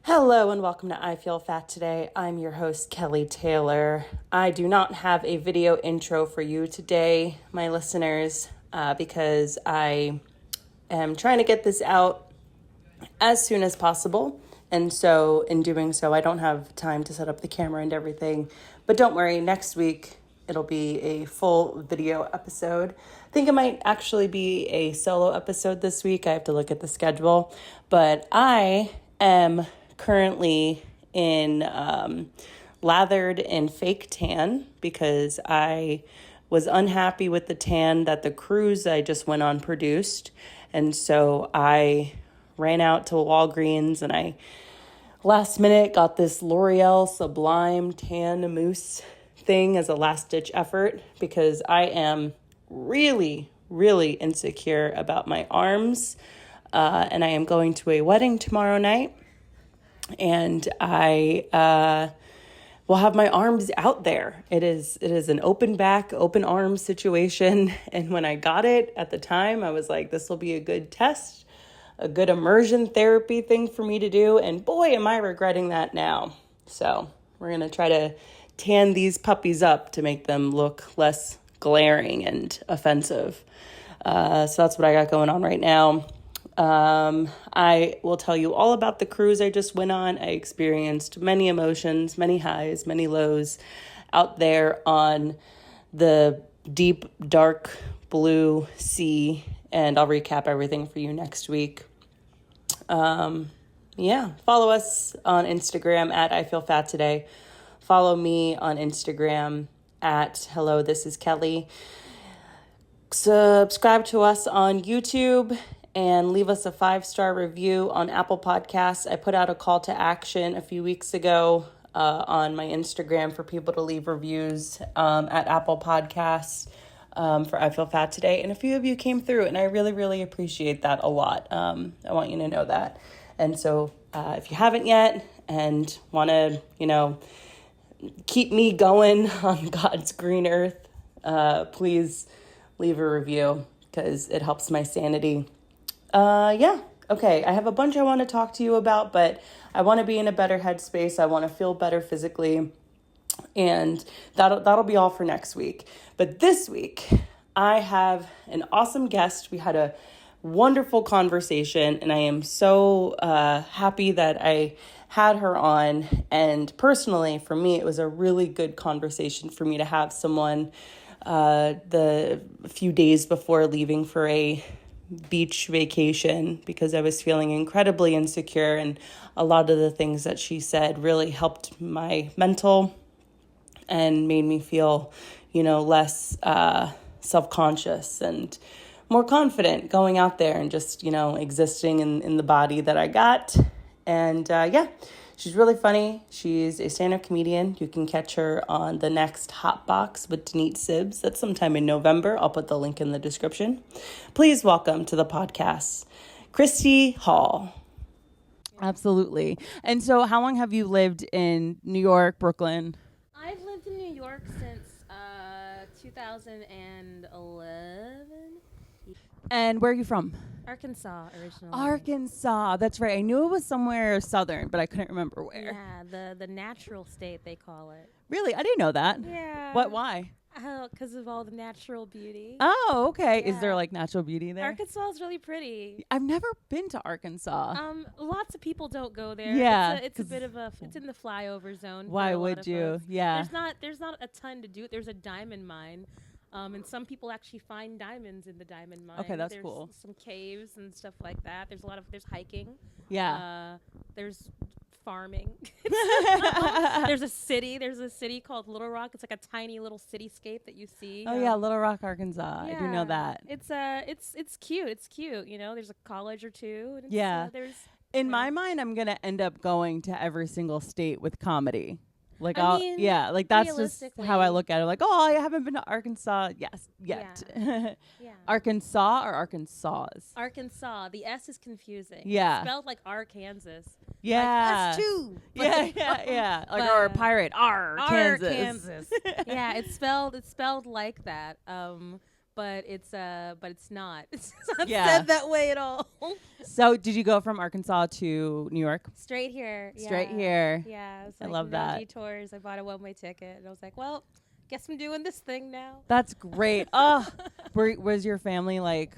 Hello and welcome to I Feel Fat Today. I'm your host, Kelly Taylor. I do not have a video intro for you today, my listeners, because I am trying to get this out as soon as possible. And so in doing so, I don't have time to set up the camera and everything. But don't worry, next week it'll be a full video episode. I think it might actually be a solo episode this week. I have to look at the schedule. But I am currently in lathered in fake tan because I was unhappy with the tan that the cruise I just went on produced. And so I ran out to Walgreens and I last minute got this L'Oreal Sublime Tan Mousse thing as a last ditch effort because I am really, really insecure about my arms. And I am going to a wedding tomorrow night. And I will have my arms out there. It is an open back, open arm situation. And when I got it at the time, I was like, this will be a good test, a good immersion therapy thing for me to do. And boy, am I regretting that now. So we're going to try to tan these puppies up to make them look less glaring and offensive. So that's what I got going on right now. I will tell you all about the cruise I just went on. I experienced many emotions, many highs, many lows out there on the deep, dark blue sea. And I'll recap everything for you next week. Follow us on Instagram at I Feel Fat Today. Follow me on Instagram at Hello, This is Kelly. Subscribe to us on YouTube and leave us a 5-star review on Apple Podcasts. I put out a call to action a few weeks ago on my Instagram for people to leave reviews at Apple Podcasts for I Feel Fat Today. And a few of you came through, and I really, really appreciate that a lot. I want you to know that. And so if you haven't yet and want to, keep me going on God's green earth, please leave a review because it helps my sanity. Okay. I have a bunch I want to talk to you about, but I want to be in a better headspace. I want to feel better physically, and that'll be all for next week. But this week, I have an awesome guest. We had a wonderful conversation, and I am so happy that I had her on. And personally, for me, it was a really good conversation for me to have someone the few days before leaving for a beach vacation because I was feeling incredibly insecure, and a lot of the things that she said really helped my mental and made me feel, less self-conscious and more confident going out there and just, existing in the body that I got. And she's really funny. She's a stand-up comedian. You can catch her on the next Hot Box with Denise Sibbs. That's sometime in November. I'll put the link in the description. Please welcome to the podcast, Christy Hall. Absolutely. And so how long have you lived in New York, Brooklyn? I've lived in New York since 2011. And where are you from? Arkansas originally. Arkansas. That's right. I knew it was somewhere southern, but I couldn't remember where. Yeah, the natural state, they call it. Really? I didn't know that. Yeah. Why? Because of all the natural beauty. Oh, okay. Yeah. Is there natural beauty there? Arkansas is really pretty. I've never been to Arkansas. Lots of people don't go there. Yeah. It's a bit of it's in the flyover zone. Why would you? Folks. Yeah. There's not a ton to do. There's a diamond mine. And some people actually find diamonds in the diamond mine. Okay, that's there's cool. Some caves and stuff like that. There's hiking. Yeah. There's farming. There's a city called Little Rock. It's like a tiny little cityscape that you see. Oh yeah, Little Rock, Arkansas. Yeah. I do know that. It's cute. It's cute. There's a college or two. And yeah. In my mind, I'm gonna end up going to every single state with comedy. That's just how I look at it. I haven't been to Arkansas yet. Yeah. Arkansas or Arkansas? Arkansas. The S is confusing. Yeah. It's spelled like Arkansas. Yeah. Like us too. Yeah. Or a pirate. Kansas. Yeah, it's spelled like that. but it's not. It's not said that way at all. So did you go from Arkansas to New York? Straight here. Straight here. Yeah. It was I like love no that. detours. I bought a one-way ticket, and I was like, well, guess I'm doing this thing now. That's great. Oh, was your family like,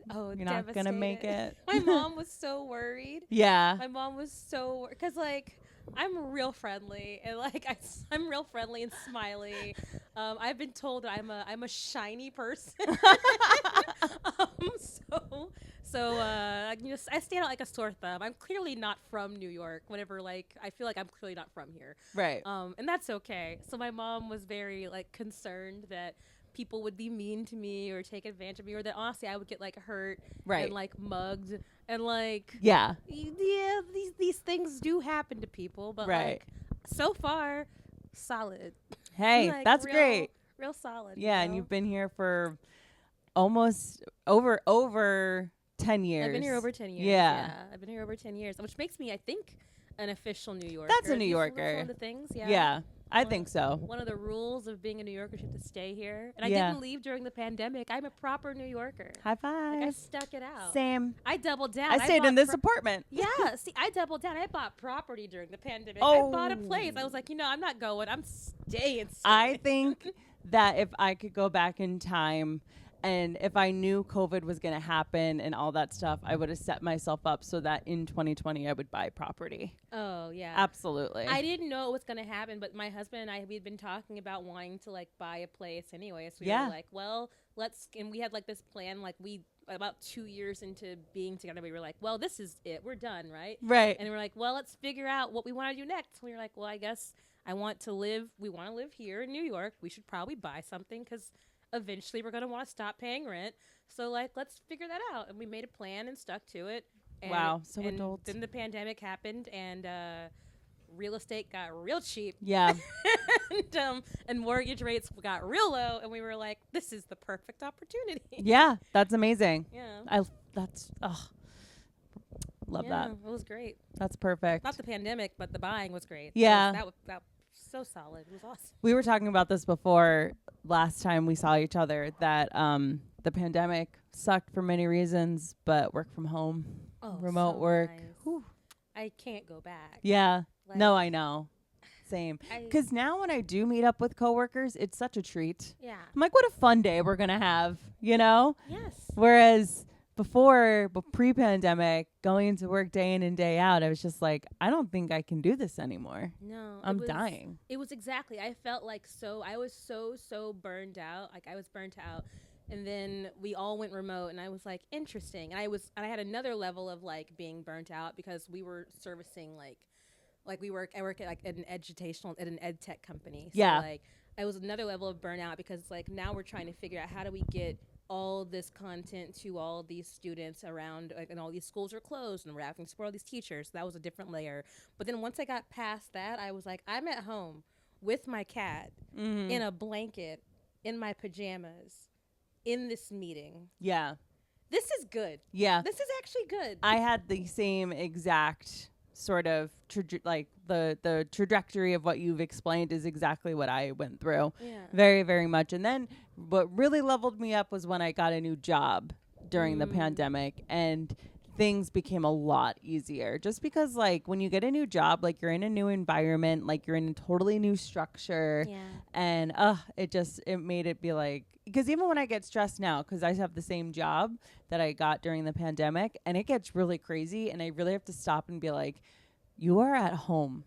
oh, you're not going to make it? My mom was so worried. Yeah. My mom was so worried. Because, like, I'm real friendly. And, like, I'm real friendly and smiley. I've been told that I'm a shiny person. I stand out like a sore thumb. I'm clearly not from New York. Whenever, like, I feel like I'm clearly not from here. Right. And that's okay. So my mom was very, like, concerned that people would be mean to me or take advantage of me, or that honestly I would get, like, hurt and, like, mugged. And, like, yeah, these things do happen to people. But, like, so far, solid. Hey, like, that's great. Real solid. Yeah, and you've been here for almost over 10 years. I've been here over 10 years. Yeah. I've been here over 10 years, which makes me, I think, an official New Yorker. That's a New Yorker. One of the things, Yeah, I think so. One of the rules of being a New Yorker is you have to stay here. And I didn't leave during the pandemic. I'm a proper New Yorker. High five. Like, I stuck it out. Same. I doubled down. I stayed in this apartment. Yeah. See, I doubled down. I bought property during the pandemic. Oh. I bought a place. I was like, I'm not going. I'm staying. I think that if I could go back in time, and if I knew COVID was going to happen and all that stuff, I would have set myself up so that in 2020 I would buy property. Oh, yeah. Absolutely. I didn't know it was going to happen, but my husband and I, we'd been talking about wanting to, like, buy a place anyway. So we were like, well, and we had, like, this plan, like, about 2 years into being together, we were like, well, this is it. We're done, right? Right. And we're like, well, let's figure out what we want to do next. We were like, well, I guess we want to live here in New York. We should probably buy something because eventually we're going to want to stop paying rent. So, like, let's figure that out. And we made a plan and stuck to it. And wow, so adult. Then the pandemic happened, and real estate got real cheap. Yeah. and mortgage rates got real low, and we were like, this is the perfect opportunity. Yeah, that's amazing. Yeah. Love that. It was great. That's perfect. Not the pandemic, but the buying was great. Yeah. That was so solid. It was awesome. We were talking about this before last time we saw each other, that the pandemic sucked for many reasons, but work from home, remote so work. Nice. I can't go back. Yeah. Like, no, I know. Same. Because now when I do meet up with coworkers, it's such a treat. Yeah. I'm like, what a fun day we're going to have, you know? Yes. Whereas pre-pandemic, going into work day in and day out, I was just like, I don't think I can do this anymore. No. I'm dying. It was exactly. I felt like I was so burned out. Like, I was burnt out. And then we all went remote, and I was like, interesting. And I had another level of, like, being burnt out because we were servicing, like I work at, like, at an ed tech company. So, like, I was another level of burnout because, like, now we're trying to figure out how do we get all this content to all these students around, like, and all these schools are closed, and we're having to support all these teachers. So that was a different layer. But then once I got past that, I was like, I'm at home with my cat in a blanket, in my pajamas, in this meeting. Yeah. This is good. Yeah. This is actually good. I had the same exact sort of the trajectory of what you've explained is exactly what I went through. Yeah. Very, very much. And then what really leveled me up was when I got a new job during the pandemic, and things became a lot easier just because, like, when you get a new job, like, you're in a new environment, like, you're in a totally new structure. Yeah. And it made it be like, because even when I get stressed now, because I have the same job that I got during the pandemic, and it gets really crazy, and I really have to stop and be like, you are at home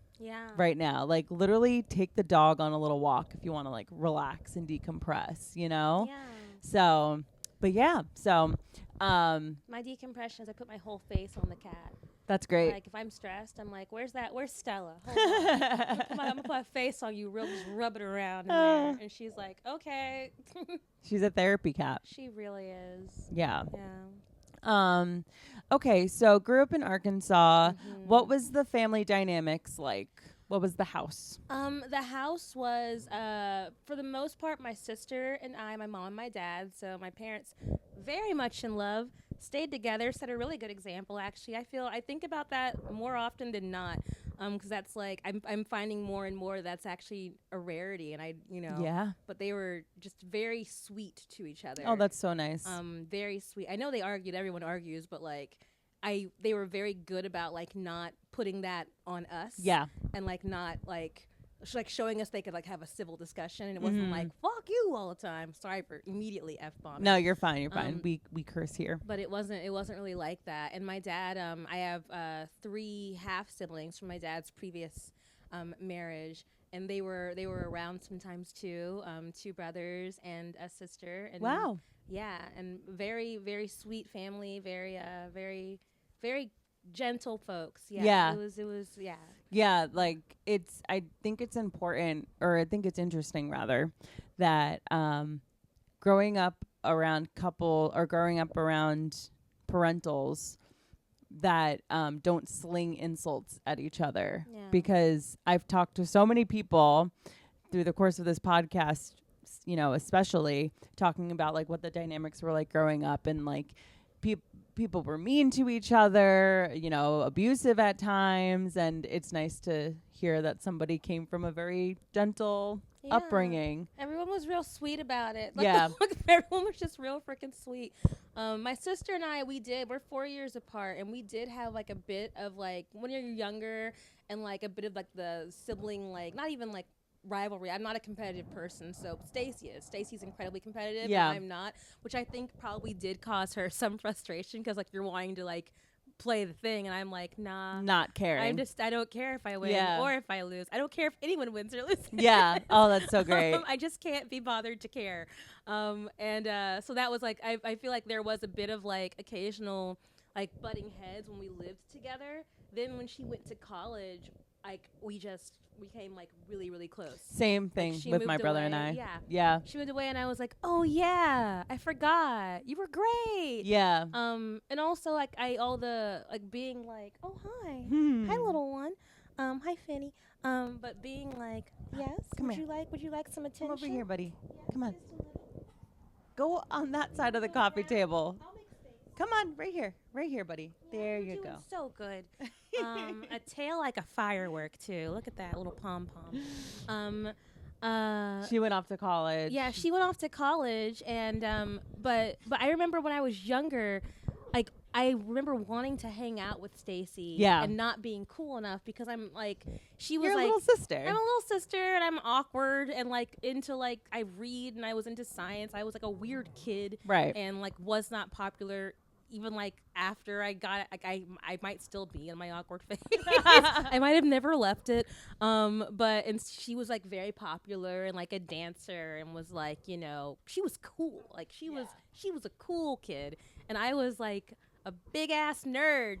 right now. Like, literally take the dog on a little walk if you want to, like, relax and decompress, you know? Yeah. So, but yeah, so. My decompression is I put my whole face on the cat. That's great. Like, if I'm stressed, I'm like, where's Stella? Hold on. I'm gonna put a face on you, just rub it around in there. And she's like, okay. She's a therapy cat. She really is. Yeah. Yeah. Okay, so grew up in Arkansas. What was the family dynamics like? What was the house? The house was, for the most part, my sister and I, my mom and my dad. So my parents, very much in love, stayed together, set a really good example, actually. I think about that more often than not. Because that's like I'm finding more and more that's actually a rarity, and Yeah. But they were just very sweet to each other. Oh, that's so nice. Very sweet. I know they argued. Everyone argues, but like they were very good about like not putting that on us. Yeah. And like not like showing us they could like have a civil discussion, and it wasn't like fuck you all the time. Sorry for immediately F-bombing. No, you're fine. You're fine. We curse here. But it wasn't really like that. And my dad, I have 3 half siblings from my dad's previous marriage, and they were around sometimes too. 2 brothers and a sister. And Wow. Yeah, and very, very sweet family. Very very gentle folks. Yeah. Yeah. It was yeah. Yeah, like I think it's important, or I think it's interesting rather, that growing up around parentals that don't sling insults at each other. Yeah. Because I've talked to so many people through the course of this podcast, especially talking about like what the dynamics were like growing up, and like people were mean to each other, abusive at times, and it's nice to hear that somebody came from a very gentle upbringing. Everyone was real sweet about it. Yeah. Everyone was just real freaking sweet. My sister and I, we're 4 years apart, and we did have like a bit of like when you're younger, and like a bit of like the sibling, like not even like rivalry. I'm not a competitive person, so Stacy is. Stacy's incredibly competitive, Yeah. and I'm not, which I think probably did cause her some frustration, because like you're wanting to like play the thing, and I'm like, nah, Not caring. I don't care if I win or if I lose. I don't care if anyone wins or loses. Yeah. Oh, that's so great. I just can't be bothered to care. So that was like, I feel like there was a bit of like occasional like butting heads when we lived together. Then when she went to college, like we became like really, really close. Same thing with my brother and I. Yeah. She moved away, and I was like, oh yeah, I forgot. You were great. Yeah. And also like being like, oh hi. Hi little one. Hi Finny. But being like, yes, would you like some attention? Come over here, buddy. Yeah, Come on. just a little. Go on that side of the coffee table. I'll make space. Come on, right here, buddy. There You're you doing go. So good. A tail like a firework too. Look at that little pom pom. She went off to college. Yeah, she went off to college, and but I remember when I was younger, like I remember wanting to hang out with Stacy. Yeah. And not being cool enough, because I'm like, she was You're like a little sister. I'm a little sister, and I'm awkward, and like into like I read, and I was into science. I was like a weird kid. Right. And like was not popular. Even like after I got it, like I might still be in my awkward phase. I might have never left it. And she was like very popular and like a dancer, and was like, she was cool. Like she was a cool kid, and I was like a big ass nerd.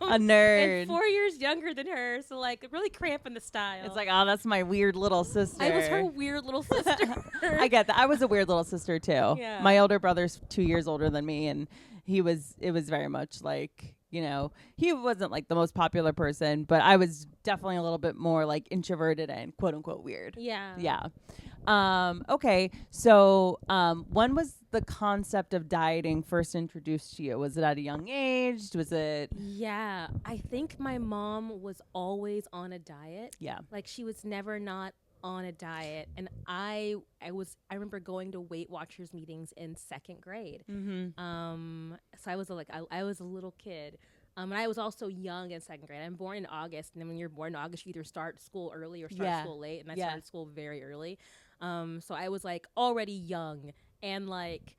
A nerd. And 4 years younger than her, so like really cramping the style. It's like, oh, that's my weird little sister. I was her weird little sister. I get that. I was a weird little sister too. Yeah. My older brother's 2 years older than me, and it was very much like, he wasn't like the most popular person, but I was definitely a little bit more like introverted and quote unquote weird. Yeah. Yeah. Okay. So, when was the concept of dieting first introduced to you? Was it at a young age? Was it? Yeah. I think my mom was always on a diet. Yeah. Like she was never not on a diet, and I remember going to Weight Watchers meetings in 2nd grade. Mm-hmm. So I was I was a little kid. And I was also young in 2nd grade. I'm born in August, and then when you're born in August, you either start school early or start school late, and I started school very early. So I was like already young, and like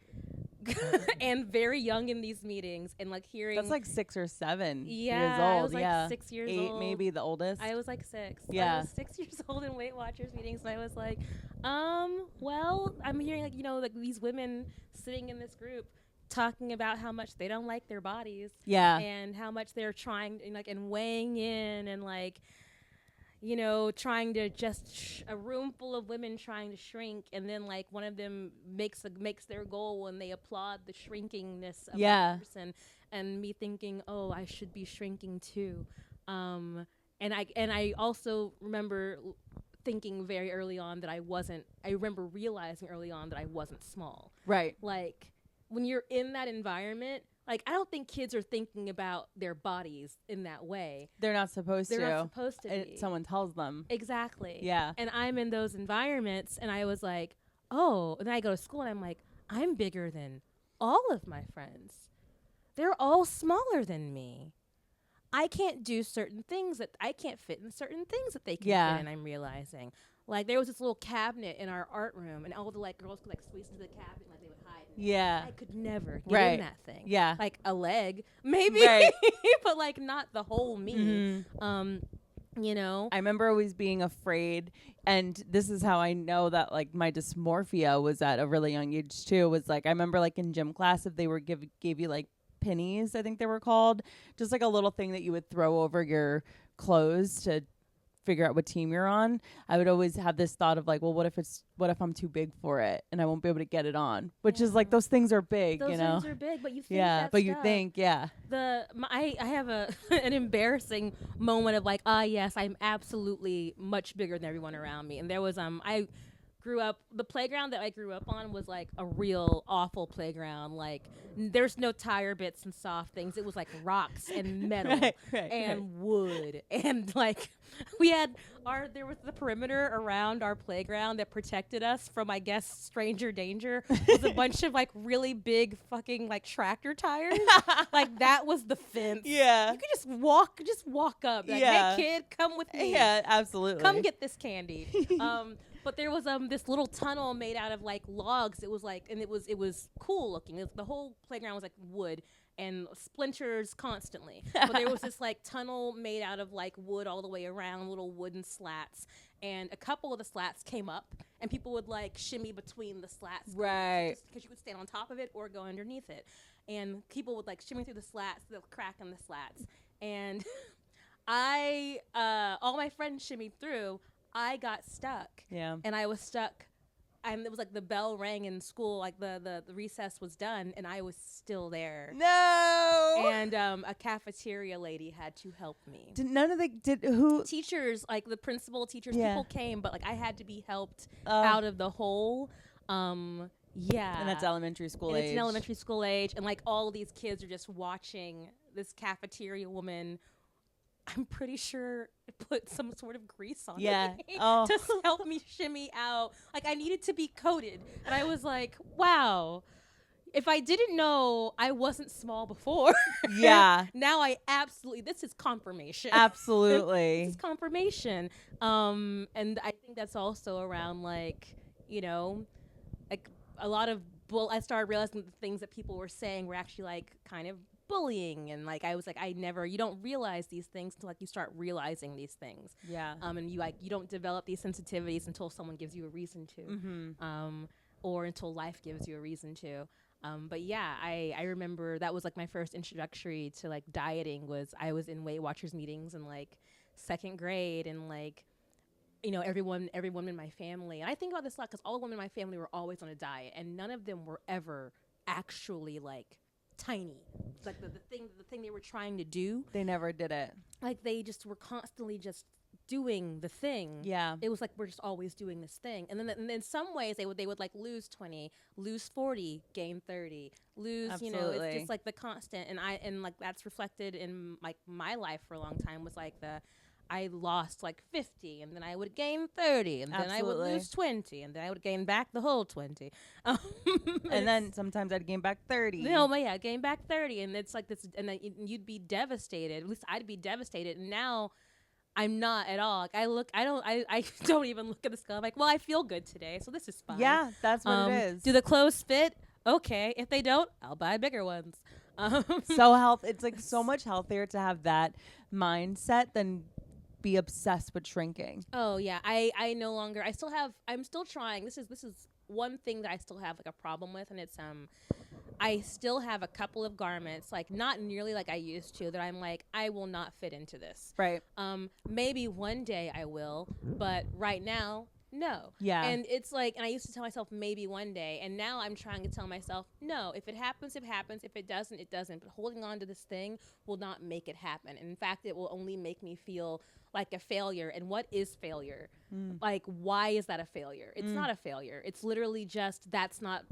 and very young in these meetings, and like hearing That's like 6 or 7 yeah, years old. I was like 6 years 8 old. maybe the oldest. I was like 6. Yeah. I was 6 years old in Weight Watchers meetings, and I was like, well, I'm hearing like, like these women sitting in this group talking about how much they don't like their bodies. Yeah. And how much they're trying and weighing in, and like, trying to a room full of women trying to shrink, and then like one of them makes their goal, and they applaud the shrinkingness of the person, and me thinking, oh, I should be shrinking too. And I also remember thinking very early on that I remember realizing early on that I wasn't small. Right. Like when you're in that environment Like, I don't think kids are thinking about their bodies in that way. They're not supposed They're to. not supposed to be. Someone tells them. Exactly. Yeah. And I'm in those environments, and I was like, oh. And then I go to school, and I'm like, I'm bigger than all of my friends. They're all smaller than me. I can't do certain things that I can't fit in certain things that they can fit in, I'm realizing. Like, there was this little cabinet in our art room, and all the, like, girls could, like, squeeze into the cabinet like they would hide in it. Yeah. I could never get in that thing. Yeah. Like, a leg, maybe. Right. But, like, not the whole me. You know? I remember always being afraid, and this is how I know that, like, my dysmorphia was at a really young age, too, was, like, I remember, like, in gym class, if they were gave you, like, pennies, I think they were called, just, like, a little thing that you would throw over your clothes to figure out what team you're on. I would always have this thought of, like, well, what if I'm too big for it and I won't be able to get it on, which is like, those things are big, those you know? things are big, but you think I have an embarrassing moment of, like, yes, I'm absolutely much bigger than everyone around me. And there was I grew up, the playground that I grew up on was like a real awful playground. Like, there's no tire bits and soft things. It was like rocks and metal and wood. And like, there was the perimeter around our playground that protected us from, I guess, stranger danger. Was a bunch of like really big fucking like tractor tires. Like, that was the fence. Yeah. You could just walk up. Like, hey kid, come with me. Yeah, absolutely. Come get this candy. But there was this little tunnel made out of like logs. It was like, and it was cool looking. The whole playground was like wood and splinters constantly. But there was this like tunnel made out of like wood all the way around, little wooden slats. And a couple of the slats came up, and people would like shimmy between the slats, right? Because you could stand on top of it or go underneath it. And people would like shimmy through the slats, the crack in the slats. And all my friends shimmied through. I got stuck. Yeah. And I was stuck. And it was like the bell rang in school, like the recess was done, and I was still there. No. And a cafeteria lady had to help me. Teachers, like the principal, teachers, people came, but like I had to be helped out of the hole. And that's elementary school age. It's an elementary school age, and like all of these kids are just watching this cafeteria woman. I'm pretty sure it put some sort of grease on it to help me shimmy out. Like, I needed to be coated. And I was like, wow, if I didn't know I wasn't small before, now this is confirmation. Absolutely. This is confirmation. And I think that's also around, like, you know, like a lot of I started realizing that the things that people were saying were actually like kind of bullying, and like I was like, you don't realize these things until like you start realizing these things. And you don't develop these sensitivities until someone gives you a reason to, or until life gives you a reason to. But yeah, I remember that was like my first introductory to like dieting. Was I was in Weight Watchers meetings in like second grade, and like, you know, everyone in my family, and I think about this a lot because all the women in my family were always on a diet, and none of them were ever actually like tiny. Like the thing they were trying to do, they never did it. Like, they just were constantly just doing the thing. Yeah. It was like, we're just always doing this thing. And then and in some ways they would like lose 20, lose 40, gain 30, lose, Absolutely. you know, it's just like the constant. And like that's reflected in like my life for a long time was like I lost like 50, and then I would gain 30, and then I would lose 20, and then I would gain back the whole 20. And then sometimes I'd gain back 30. No, but yeah, gain back 30, and it's like this, and then you'd be devastated. At least I'd be devastated. And now I'm not at all. Like, I don't even look at the scale. I'm like, well, I feel good today, so this is fine. Yeah, that's what it is. Do the clothes fit? Okay. If they don't, I'll buy bigger ones. It's like so much healthier to have that mindset than be obsessed with shrinking. Oh yeah, I no longer. I'm still trying. This is one thing that I still have like a problem with, and it's I still have a couple of garments, like not nearly like I used to, that I'm like, I will not fit into this. Right. Maybe one day I will, but right now, no. Yeah. And it's like, and I used to tell myself maybe one day, and now I'm trying to tell myself, no, if it happens, it happens. If it doesn't, it doesn't. But holding on to this thing will not make it happen. And in fact, it will only make me feel like a failure. And what is failure? Like, why is that a failure? It's not a failure. It's literally just that's not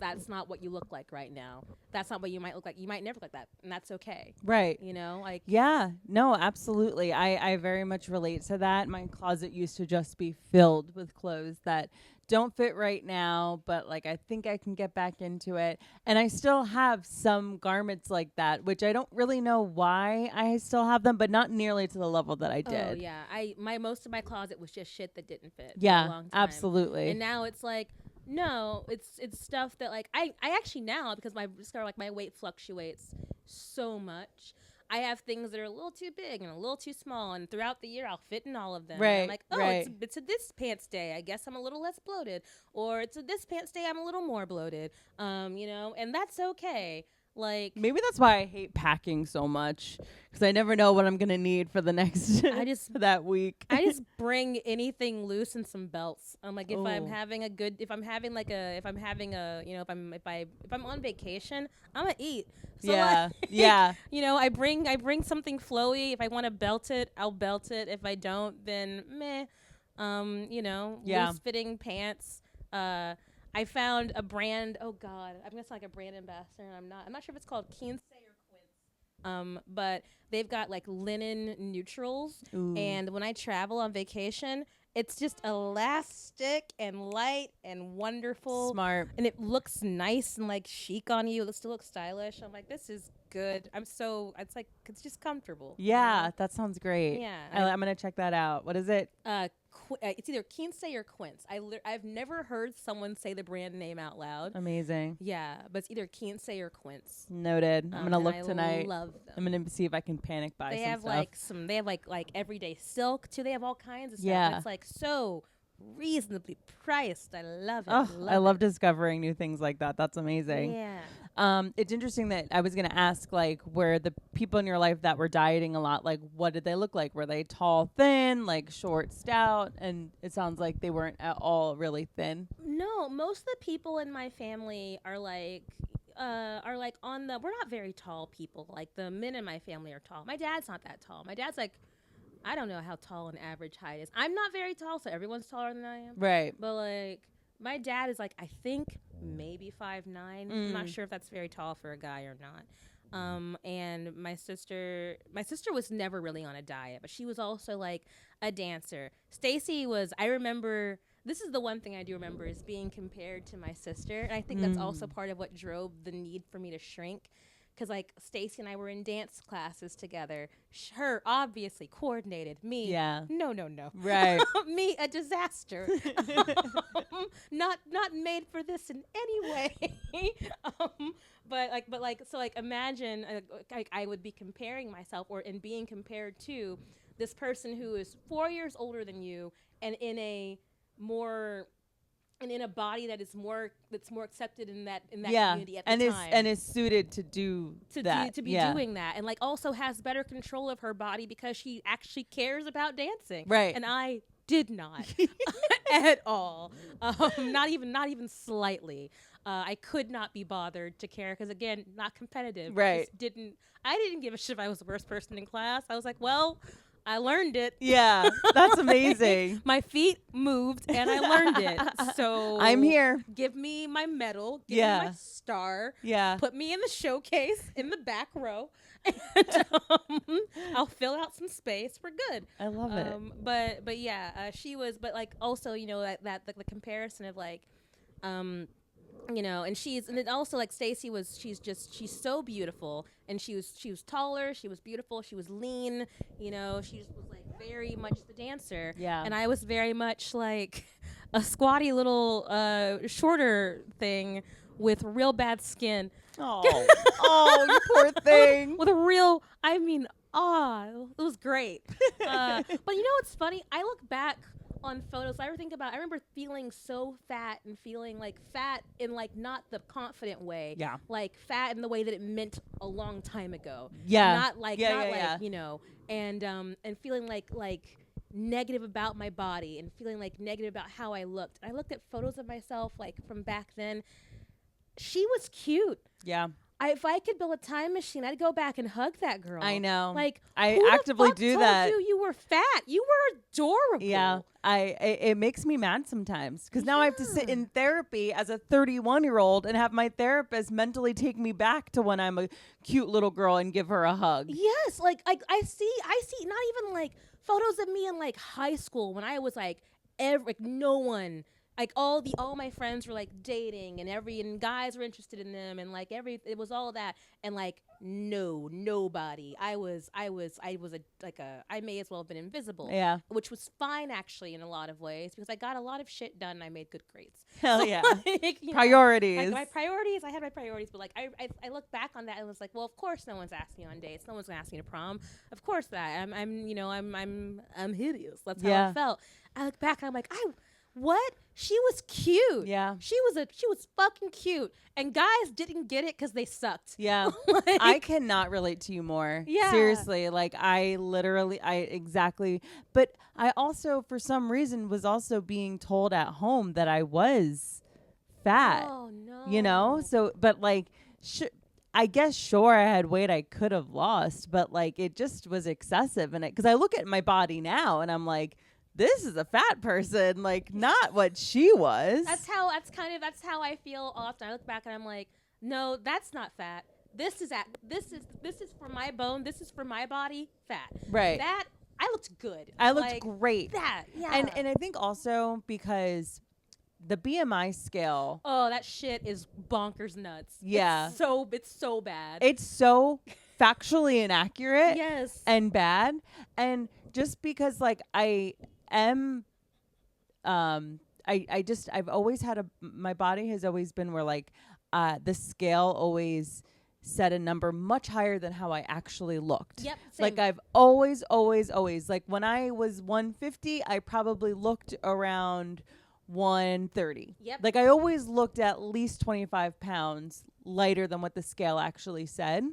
what you look like right now. That's not what you might look like. You might never look like that, and that's okay. Right. You know, like Yeah, no, absolutely. I very much relate to that. My closet used to just be filled with clothes that don't fit right now, but like I think I can get back into it. And I still have some garments like that, which I don't really know why I still have them, but not nearly to the level that I did. Oh yeah, most of my closet was just shit that didn't fit. Yeah, for a long time. absolutely. And now it's like, no, it's stuff that like I actually now, because my weight fluctuates so much. I have things that are a little too big and a little too small, and throughout the year I'll fit in all of them. Right. And I'm like, oh, right. it's a this pants day. I guess I'm a little less bloated, or it's a this pants day. I'm a little more bloated. You know, and that's okay. Like Maybe that's why I hate packing so much, because I never know what I'm gonna need for the next that week. I just bring anything loose and some belts. I'm like, if I'm Oh. having if I'm on vacation, I'm gonna eat. So Yeah, like, yeah. You know, I bring something flowy. If I want to belt it, I'll belt it. If I don't, then meh. You know, Yeah. loose fitting pants. I found a brand. Oh God, I'm gonna sound like a brand ambassador, and I'm not. I'm not sure if it's called Quince or Quince. But they've got like linen neutrals, Ooh. and when I travel on vacation, it's just elastic and light and wonderful. Smart. And it looks nice and like chic on you. It still looks stylish. I'm like, this is good. It's like it's just comfortable. Yeah, you know? that sounds great. Yeah. I'm gonna check that out. What is it? It's either Quince or Quince. I've never heard someone say the brand name out loud. Amazing. Yeah, but it's either Quince or Quince. Noted. I'm gonna And look I tonight. love them. I'm gonna see if I can panic buy They some have stuff. they have like everyday silk too. They have all kinds of stuff. Yeah. It's like so reasonably priced. I love it. Oh, I love it. discovering new things like that. That's amazing. Yeah. It's interesting that I was gonna ask, like, where the people in your life that were dieting a lot, like, what did they look like? Were they tall, thin, like short, stout? And it sounds like they weren't at all really thin. No, most of the people in my family are like on the. We're not very tall people. Like the men in my family are tall. My dad's not that tall. My dad's like, I don't know how tall an average height is. I'm not very tall, so everyone's taller than I am. Right. But like my dad is like, I think maybe 5'9". I'm not sure if that's very tall for a guy or not. And my sister was never really on a diet, but she was also like a dancer. Stacy was, I remember, this is the one thing I do remember, is being compared to my sister. And I think that's also part of what drove the need for me to shrink. Because like Stacy and I were in dance classes together. Her obviously coordinated. Me, Yeah. no. Right. Me, a disaster. Not made for this in any way. So imagine I would be comparing myself and being compared to this person who is 4 years older than you and in a body that's more accepted in that community at the time. And is suited to do that. To be doing that, and like also has better control of her body because she actually cares about dancing. Right. And I did not at all. Not even slightly. I could not be bothered to care because again, not competitive. Right. I didn't give a shit if I was the worst person in class. I was like, well, I learned it. Yeah, that's amazing. My feet moved and I learned it. So I'm here. Give me my medal. Give me my star. Yeah. Put me in the showcase in the back row. And I'll fill out some space. We're good. I love it. But yeah, she was. But like also, you know, that the comparison of like, you know, and then also like Stacy she's so beautiful, and she was taller, she was beautiful, she was lean, you know, she was like very much the dancer. Yeah. And I was very much like a squatty little shorter thing with real bad skin. Oh, you poor thing. With a real, it was great. But you know what's funny? I look back on photos. I remember feeling so fat and feeling like fat in like not the confident way. Yeah. Like fat in the way that it meant a long time ago. Yeah. Not like Yeah. you know, and feeling like negative about my body and feeling like negative about how I looked. I looked at photos of myself like from back then. She was cute. Yeah. if I could build a time machine, I'd go back and hug that girl. I know. Like, I who actively the fuck do told that. You were fat. You were adorable. Yeah. It makes me mad sometimes because now I have to sit in therapy as a 31-year-old and have my therapist mentally take me back to when I'm a cute little girl and give her a hug. Yes, like I see not even like photos of me in like high school when I was like no one, like all my friends were like dating and guys were interested in them and like it was all that and like nobody. I may as well have been invisible. Yeah. Which was fine actually in a lot of ways because I got a lot of shit done and I made good grades. Hell yeah. Like, Priorities. Like my priorities, I had my priorities, but like I look back on that and was like, well, of course no one's asked me on dates. No one's gonna ask me to prom. Of course that. I'm hideous. That's how I felt. I look back and I'm like, what? She was cute. Yeah. She was fucking cute. And guys didn't get it because they sucked. Yeah. Like, I cannot relate to you more. Yeah. Seriously. Like exactly. But I also, for some reason, was also being told at home that I was fat. Oh, no. You know? So, but like, I guess, sure, I had weight I could have lost, but like, it just was excessive. And because I look at my body now and I'm like, this is a fat person, like not what she was. That's how I feel often. I look back and I'm like, no, that's not fat. This is for my bone. This is for my body. Fat. Right. That I looked good. I looked like, great. That. Yeah. And I think also because the BMI scale. Oh, that shit is bonkers nuts. Yeah. It's so bad. It's so factually inaccurate. Yes. And bad. And just because like I am I've always had my body has always been where like the scale always set a number much higher than how I actually looked. Yep. Same. Like I've always like when I was 150, I probably looked around 130. Yep. Like I always looked at least 25 pounds lighter than what the scale actually said.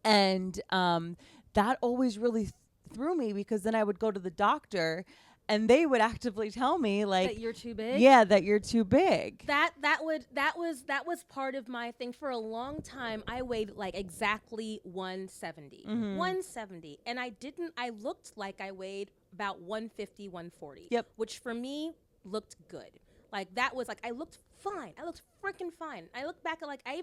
And that always really threw me because then I would go to the doctor and they would actively tell me like that you're too big. Yeah, that you're too big. That was part of my thing for a long time. I weighed like exactly 170. 170. And I looked like I weighed about 150, 140. Yep. Which for me looked good. Like that was like I looked fine. I looked freaking fine. I look back at like I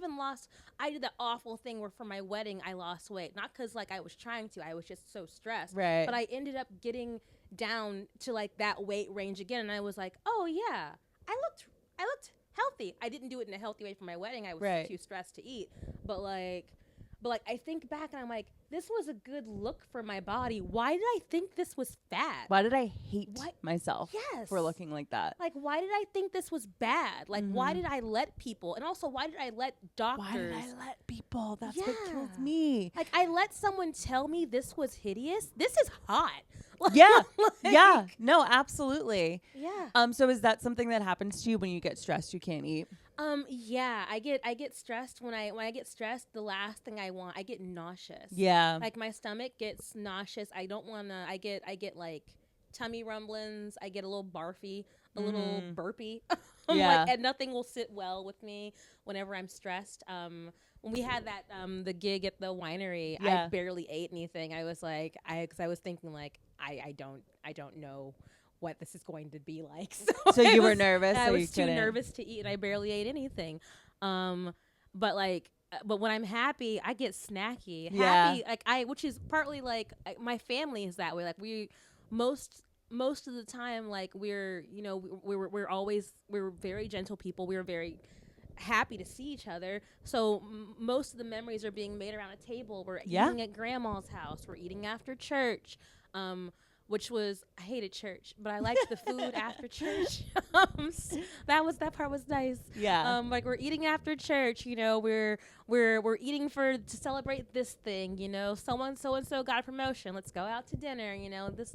did that awful thing where for my wedding I lost weight. Not because like I was trying to. I was just so stressed. Right. But I ended up getting down to like that weight range again and I was like, oh yeah, I looked healthy. I didn't do it in a healthy way for my wedding. I was too stressed to eat. But I think back and I'm like, this was a good look for my body. Why did I think this was fat? Why did I hate myself for Yes. looking like that? Like, why did I think this was bad? Like, why did I let people, and also why did I let doctors? Why did I let people? That's what kills me. Like, I let someone tell me this was hideous. This is hot. Yeah. Like, Yeah. No, absolutely. Yeah. So is that something that happens to you when you get stressed? You can't eat? Yeah. I get stressed when I get stressed. The last thing I want, I get nauseous. Yeah. Like my stomach gets nauseous. I don't want to. I get like tummy rumblings. I get a little barfy, a little burpy. Yeah. And nothing will sit well with me whenever I'm stressed. When we had that the gig at the winery, I barely ate anything. I was like, because I was thinking like I don't know what this is going to be like. So you were nervous. I so was you too couldn't. nervous to eat, and I barely ate anything. But when I'm happy, I get snacky. Yeah. Happy, which is partly like my family is that way. Like we most of the time, like we're very gentle people. We're very happy to see each other. So most of the memories are being made around a table. We're eating at grandma's house. We're eating after church. Which was, I hated church, but I liked the food after church. That part was nice. Yeah. Like we're eating after church, we're eating to celebrate this thing, so and so got a promotion. Let's go out to dinner, this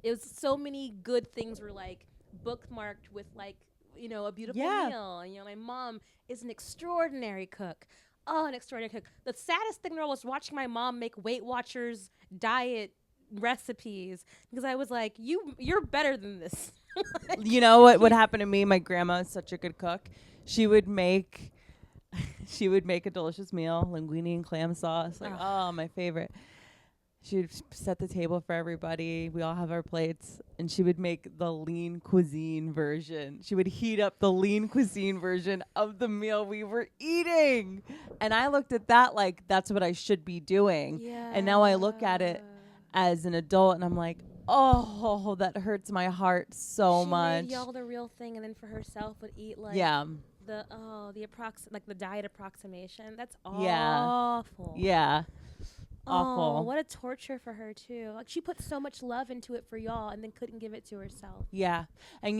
it was so many good things were like bookmarked with like, a beautiful meal. And, my mom is an extraordinary cook. Oh, an extraordinary cook. The saddest thing though was watching my mom make Weight Watchers diet recipes because I was like, you're better than this. You know what would happen to me? My grandma is such a good cook. She would make she would make a delicious meal, linguine and clam sauce. Like, oh, my favorite. She would set the table for everybody. We all have our plates. And she would make the lean cuisine version. She would heat up the lean cuisine version of the meal we were eating. And I looked at that like, that's what I should be doing. Yeah. And now I look at it as an adult and I'm like, oh, that hurts my heart so much. She made y'all the real thing, and then for herself would eat like the diet approximation. That's awful. Yeah. Awful. Oh, what a torture for her too. Like she put so much love into it for y'all, and then couldn't give it to herself. Yeah, and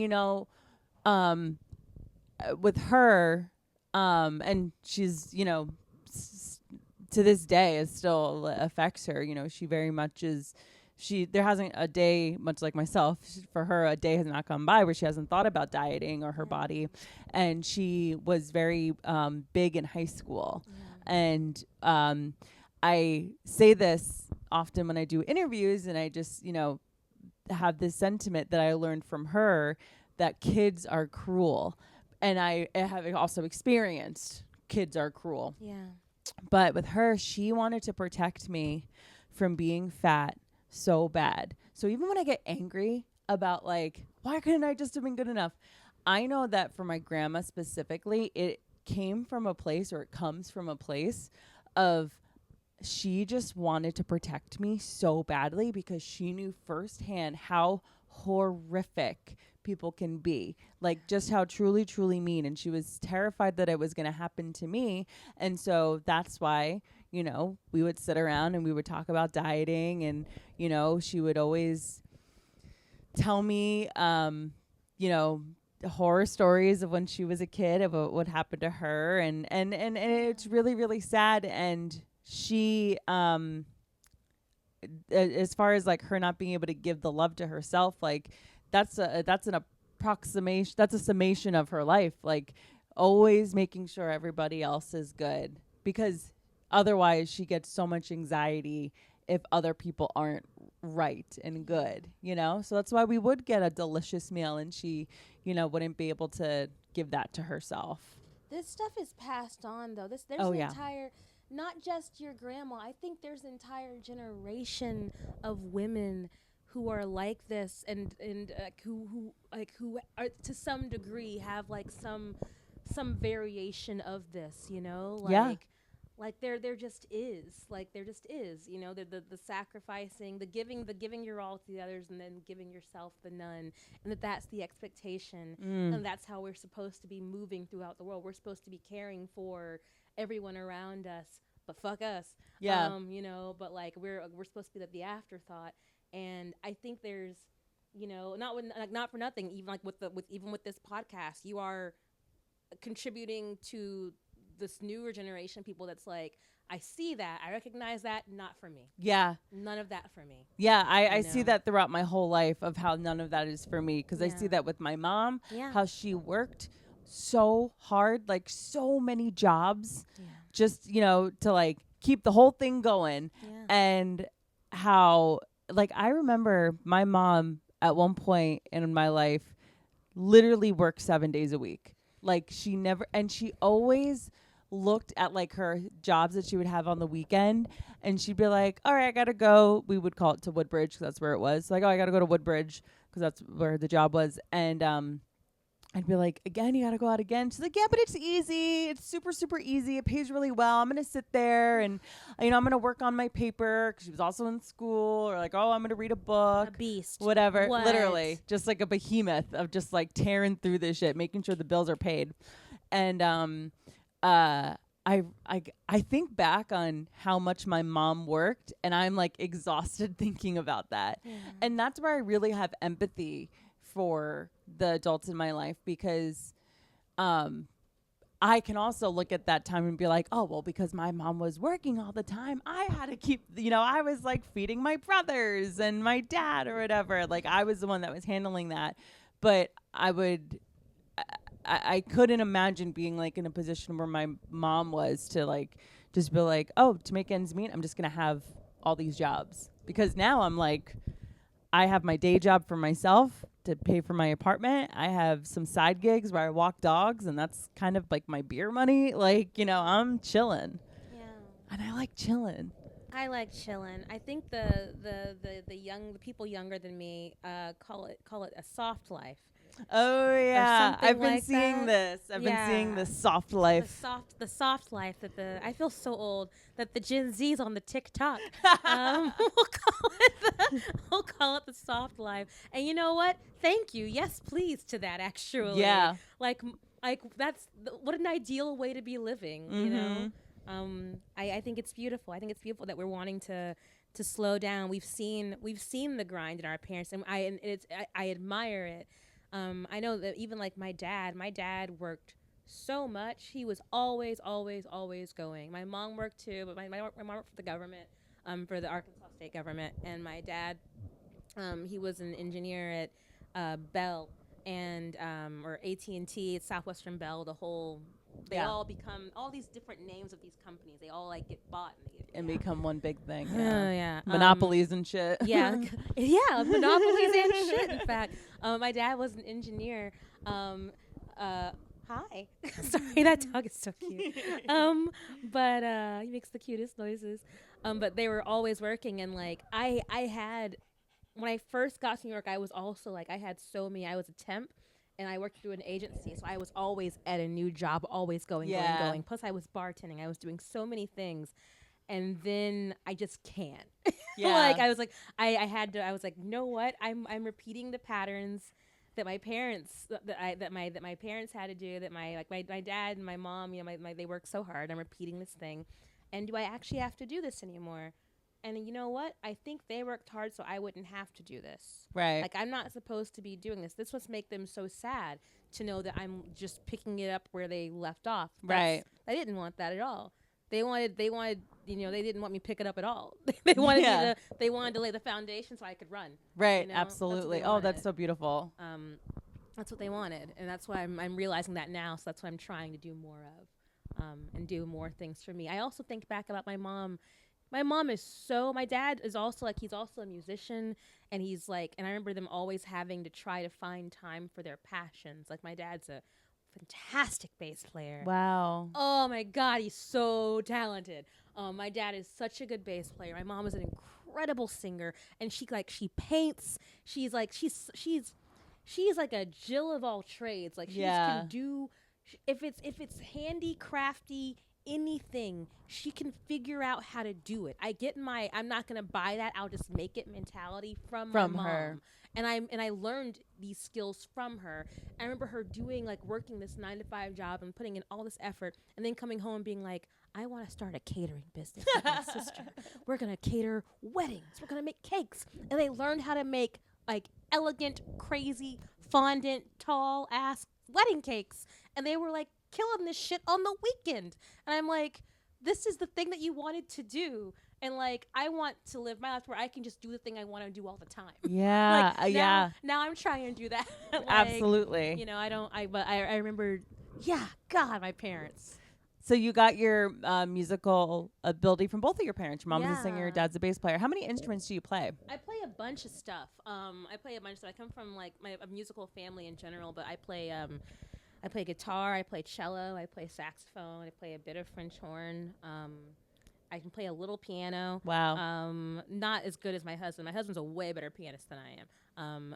with her, and she's to this day it still affects her. She very much is. There hasn't a day, much like myself, for her, a day has not gone by where she hasn't thought about dieting or her body. And she was very big in high school. And I say this often when I do interviews, and I just, have this sentiment that I learned from her that kids are cruel. And I have also experienced kids are cruel. Yeah. But with her, she wanted to protect me from being fat so bad. So even when I get angry about like, why couldn't I just have been good enough? I know that for my grandma specifically, it came from a place, or it comes from a place of she just wanted to protect me so badly because she knew firsthand how horrific people can be, like just how truly, truly mean. And she was terrified that it was going to happen to me. And so that's why, we would sit around and we would talk about dieting, and, she would always tell me, horror stories of when she was a kid, about what happened to her. And it's really, really sad. And she, as far as like her not being able to give the love to herself, like that's an approximation. That's a summation of her life. Like always making sure everybody else is good, because otherwise she gets so much anxiety if other people aren't right and good, So that's why we would get a delicious meal and she, wouldn't be able to give that to herself. This stuff is passed on though. There's entire, not just your grandma. I think there's an entire generation of women who are like this, and who are to some degree have like some variation of this, Like there just is, the sacrificing, the giving your all to the others, and then giving yourself the none, and that's the expectation, and that's how we're supposed to be moving throughout the world. We're supposed to be caring for everyone around us, but fuck us, but like we're supposed to be the afterthought. And I think there's, not for nothing, even like with this podcast, you are contributing to this newer generation of people that's like, I see that, I recognize that, not for me. Yeah. None of that for me. Yeah, I see that throughout my whole life of how none of that is for me, because I see that with my mom, how she worked so hard, like so many jobs, just, to like keep the whole thing going. And how, like, I remember my mom at one point in my life literally worked 7 days a week. Like she always looked at like her jobs that she would have on the weekend, and she'd be like, all right, I gotta go. We would call it to Woodbridge because that's where it was. Like, oh, I gotta go to Woodbridge because that's where the job was. And I'd be like, again, you gotta go out again. She's like, yeah, but it's easy. It's super, super easy. It pays really well. I'm gonna sit there and, I'm gonna work on my paper, because she was also in school. Or like, oh, I'm gonna read a book. A beast. Whatever. What? Literally, just like a behemoth of just like tearing through this shit, making sure the bills are paid. And I think back on how much my mom worked, and I'm like exhausted thinking about that. And that's where I really have empathy for the adults in my life, because I can also look at that time and be like, oh, well, because my mom was working all the time, I had to keep, I was like feeding my brothers and my dad or whatever. Like I was the one that was handling that. But I couldn't imagine being like in a position where my mom was, to like just be like, oh, to make ends meet, I'm just going to have all these jobs. Because now I'm like, I have my day job for myself, to pay for my apartment. I have some side gigs where I walk dogs, and that's kind of like my beer money. Like, you know, I'm chilling. Yeah. And I like chilling. I like chilling. I think the people younger than me call it a soft life. Oh yeah, something I've been like seeing that. this. I've been seeing Yeah. the soft life. The soft life that I feel so old that the Gen Zs on the TikTok we'll call it the soft life. And you know what? Thank you. Yes, please to that actually. Yeah. Like that's what an ideal way to be living, you know? I think it's beautiful. I think it's beautiful that we're wanting to slow down. We've seen the grind in our parents, and I admire it. I know that even like my dad worked so much. He was always going. My mom worked too, but my mom worked for the government, for the Arkansas state government, and my dad, he was an engineer at Bell and or AT&T, Southwestern Bell, the whole. They all become all these different names of these companies. They all like get bought and become one big thing. Yeah. Monopolies and shit. Yeah, yeah, monopolies and shit. In fact, my dad was an engineer. Hi, sorry, that dog is so cute. But he makes the cutest noises. But they were always working, and like I had when I first got to New York, I was also like I was a temp. And I worked through an agency, so I was always at a new job, always going. Plus, I was bartending. I was doing so many things. And then I just can't. Yeah. Like, I was like, I was like, you know what? I'm repeating the patterns that my parents, that my parents had to do, that my dad and my mom, you know, they work so hard. I'm repeating this thing. And do I actually have to do this anymore? And you know what? I think they worked hard so I wouldn't have to do this. Right. Like, I'm not supposed to be doing this. This must make them so sad to know that I'm just picking it up where they left off. Right. I didn't want that at all. They wanted, you know, they didn't want me to pick it up at all. They wanted they wanted to lay the foundation so I could run. Right. You know? Absolutely. That's so beautiful. That's what they wanted. And that's why I'm realizing that now. So that's what I'm trying to do more of, and do more things for me. I also think back about my mom. My dad is also he's also a musician, and he's like, and I remember them always having to try to find time for their passions. Like, my dad's a fantastic bass player. Wow. Oh my God, he's so talented. My dad is such a good bass player. My mom is an incredible singer, and she paints. She's like a Jill of all trades. Like, she just can do, if it's handy, crafty, anything, she can figure out how to do it. I get I'm not gonna buy that, I'll just make it mentality from my mom. Her. And I learned these skills from her. I remember her working this 9-to-5 job and putting in all this effort, and then coming home and being like, I want to start a catering business with my sister. We're gonna cater weddings. We're gonna make cakes. And they learned how to make like elegant, crazy, fondant, tall ass wedding cakes. And they were like killing this shit on the weekend. And I'm like, this is the thing that you wanted to do. And like, I want to live my life where I can just do the thing I want to do all the time. Yeah. Now I'm trying to do that. Like, absolutely. You know, I remember, God, my parents. So you got your musical ability from both of your parents. Your mom's a singer, your dad's a bass player. How many instruments do you play? I play a bunch of stuff. I come from like a musical family in general, but I play guitar, I play cello, I play saxophone, I play a bit of French horn. I can play a little piano. Wow. Not as good as my husband. My husband's a way better pianist than I am.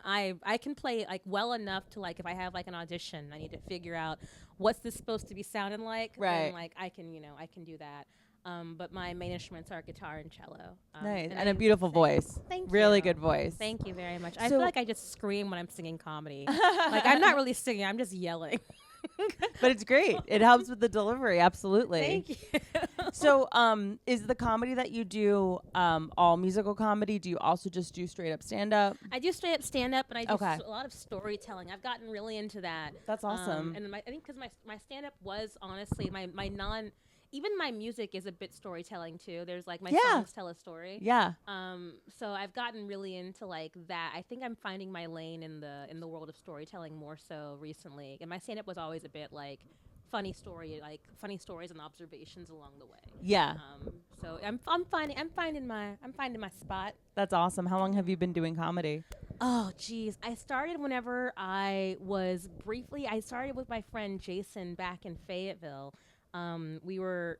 I can play like well enough to like if I have like an audition, I need to figure out what's this supposed to be sounding like. Right. And like I can do that. But my main instruments are guitar and cello. Nice. And a beautiful voice. Thank you. Really good voice. Thank you very much. I feel like I just scream when I'm singing comedy. Like, I'm not really singing. I'm just yelling. But it's great. It helps with the delivery. Absolutely. Thank you. So is the comedy that you do all musical comedy? Do you also just do straight up stand up? I do straight up stand up, and I do a lot of storytelling. I've gotten really into that. That's awesome. And I think because my stand up was honestly even my music is a bit storytelling too. There's like my songs tell a story. Yeah. So I've gotten really into like that. I think I'm finding my lane in the world of storytelling more so recently. And my stand up was always a bit like funny stories and observations along the way. Yeah. So I'm finding my spot. That's awesome. How long have you been doing comedy? Oh, geez. I started whenever I started with my friend Jason back in Fayetteville. We were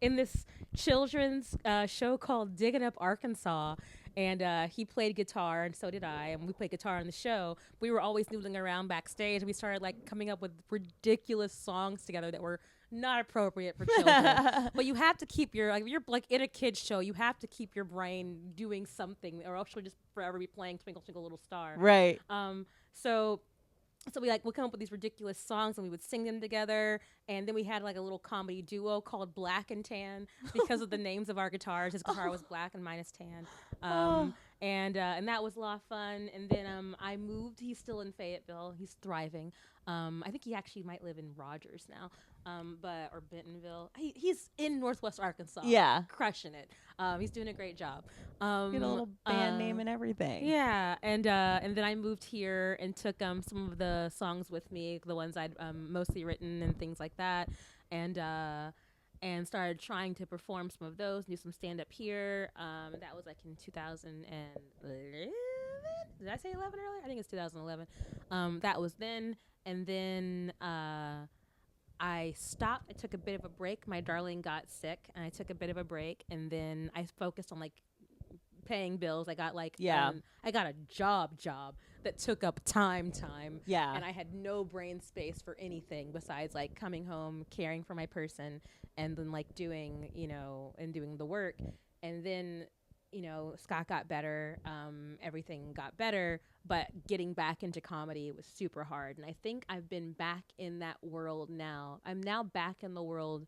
in this children's show called Digging Up Arkansas, and he played guitar, and so did I, and we played guitar on the show. We were always noodling around backstage, and we started like coming up with ridiculous songs together that were not appropriate for children. But you have to keep your like, if you're like in a kids show, you have to keep your brain doing something, or else you'll just forever be playing Twinkle Twinkle Little Star. Right. So we'd come up with these ridiculous songs and we would sing them together, and then we had like a little comedy duo called Black and Tan because of the names of our guitars. His guitar was black and mine is tan. And that was a lot of fun. And then I moved. He's still in Fayetteville. He's thriving. I think he actually might live in Rogers now, or Bentonville. He's in Northwest Arkansas. Yeah, crushing it. He's doing a great job. Get a little band name and everything. Yeah, and then I moved here and took some of the songs with me, the ones I'd mostly written and things like that, and started trying to perform some of those, do some stand up here. That was like in 2011. Did I say 11 earlier? I think it's 2011. That was then, and then I stopped. I took a bit of a break. My darling got sick, and I took a bit of a break, and then I focused on like paying bills. I got I got a job that took up time. Yeah. And I had no brain space for anything besides like coming home, caring for my person, and then like doing the work. And then, Scott got better. Everything got better, but getting back into comedy was super hard. And I think I've been back in that world now. I'm now back in the world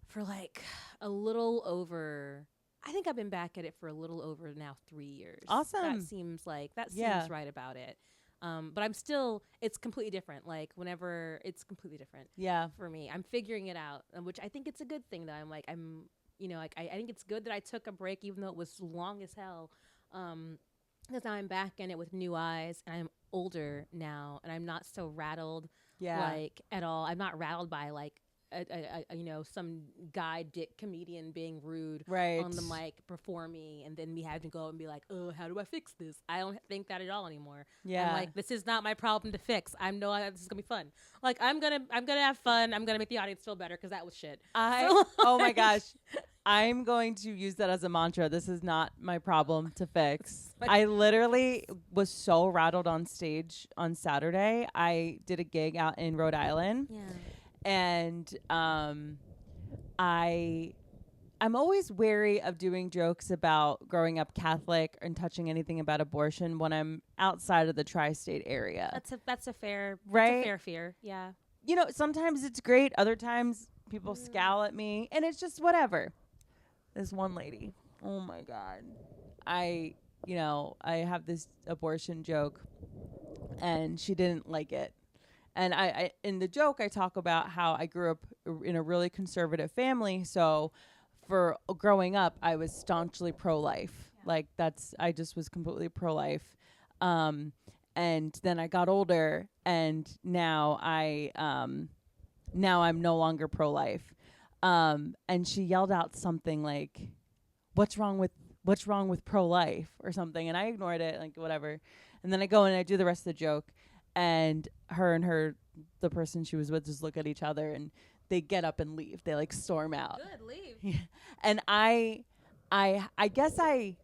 for like a little over. I think I've been back at it for a little over now 3 years. Awesome. That seems right about it. But I'm still, it's completely different. Like whenever it's completely different. Yeah. For me, I'm figuring it out, which I think it's a good thing though. I think it's good that I took a break, even though it was long as hell. Because now I'm back in it with new eyes, and I'm older now, and I'm not so rattled. Yeah. Like at all. I'm not rattled by like some guy dick comedian being rude on the mic before me, and then me having to go and be like, oh, how do I fix this? I don't think that at all anymore. Yeah. I'm like, this is not my problem to fix. This is gonna be fun. Like I'm gonna have fun. I'm gonna make the audience feel better because that was shit. Oh my gosh. I'm going to use that as a mantra. This is not my problem to fix. I literally was so rattled on stage on Saturday. I did a gig out in Rhode Island. Yeah. And I'm always wary of doing jokes about growing up Catholic and touching anything about abortion when I'm outside of the tri-state area. That's a fair fear. Yeah. Sometimes it's great. Other times people scowl at me, and it's just whatever. This one lady, oh my God, I have this abortion joke, and she didn't like it. And I in the joke, I talk about how I grew up in a really conservative family. So for growing up, I was staunchly pro-life. Yeah. I just was completely pro-life. And then I got older, and now I'm no longer pro-life. And she yelled out something like, what's wrong with pro-life or something? And I ignored it, like whatever. And then I go and I do the rest of the joke. And the person she was with, just look at each other, and they get up and leave. They like storm out. Good, leave. Yeah. And I guess I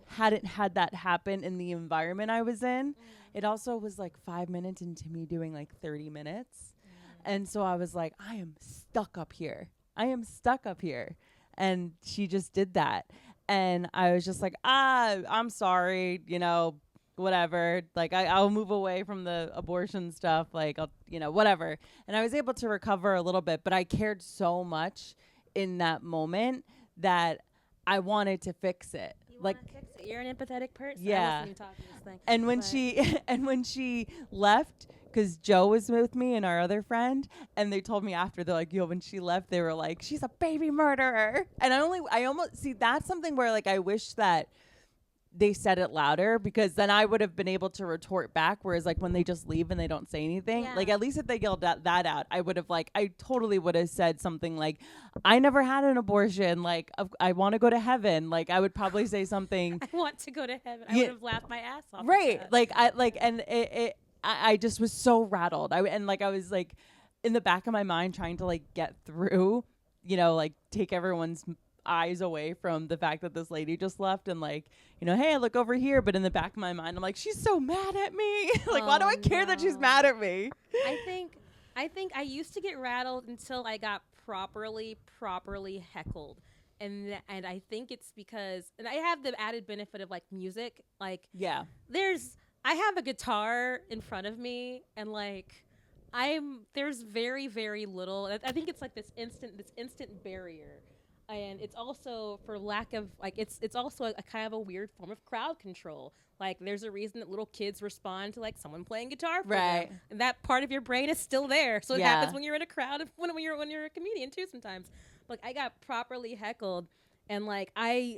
hadn't had that happen in the environment I was in. It also was like 5 minutes into me doing like 30 minutes. And so I was like, I am stuck up here. And she just did that. And I was just like, I'm sorry, whatever, like I'll move away from the abortion stuff, like I'll, whatever. And I was able to recover a little bit, but I cared so much in that moment that I wanted to fix it. You're an empathetic person. Yeah. I wasn't even talking this thing. And when she left, because Joe was with me and our other friend, and they told me after, they're like, when she left, they were like, she's a baby murderer. And I almost see, that's something where like I wish that they said it louder, because then I would have been able to retort back. Whereas like when they just leave and they don't say anything, Yeah. like at least if they yelled that out, I would have like, I totally would have said something like, I never had an abortion. Like I want to go to heaven. Like I would probably say something. I want to go to heaven. I Yeah. would have laughed my ass off. Right. At that. Like I just was so rattled. I was like in the back of my mind trying to like get through, you know, like take everyone's eyes away from the fact that this lady just left, and like, you know, hey, look over here. But in the back of my mind, I'm like, she's so mad at me. Like, why do I care that she's mad at me? I think I used to get rattled until I got properly heckled. And I think it's because, and I have the added benefit of like music. Like, Yeah. I have a guitar in front of me, and like there's very, very little. I think it's like this instant barrier. And it's also for lack of like it's also a kind of a weird form of crowd control. Like there's a reason that little kids respond to like someone playing guitar for Right. them. And that part of your brain is still there. So it Yeah. happens when you're in a crowd, when you're a comedian too sometimes. Like I got properly heckled, and like I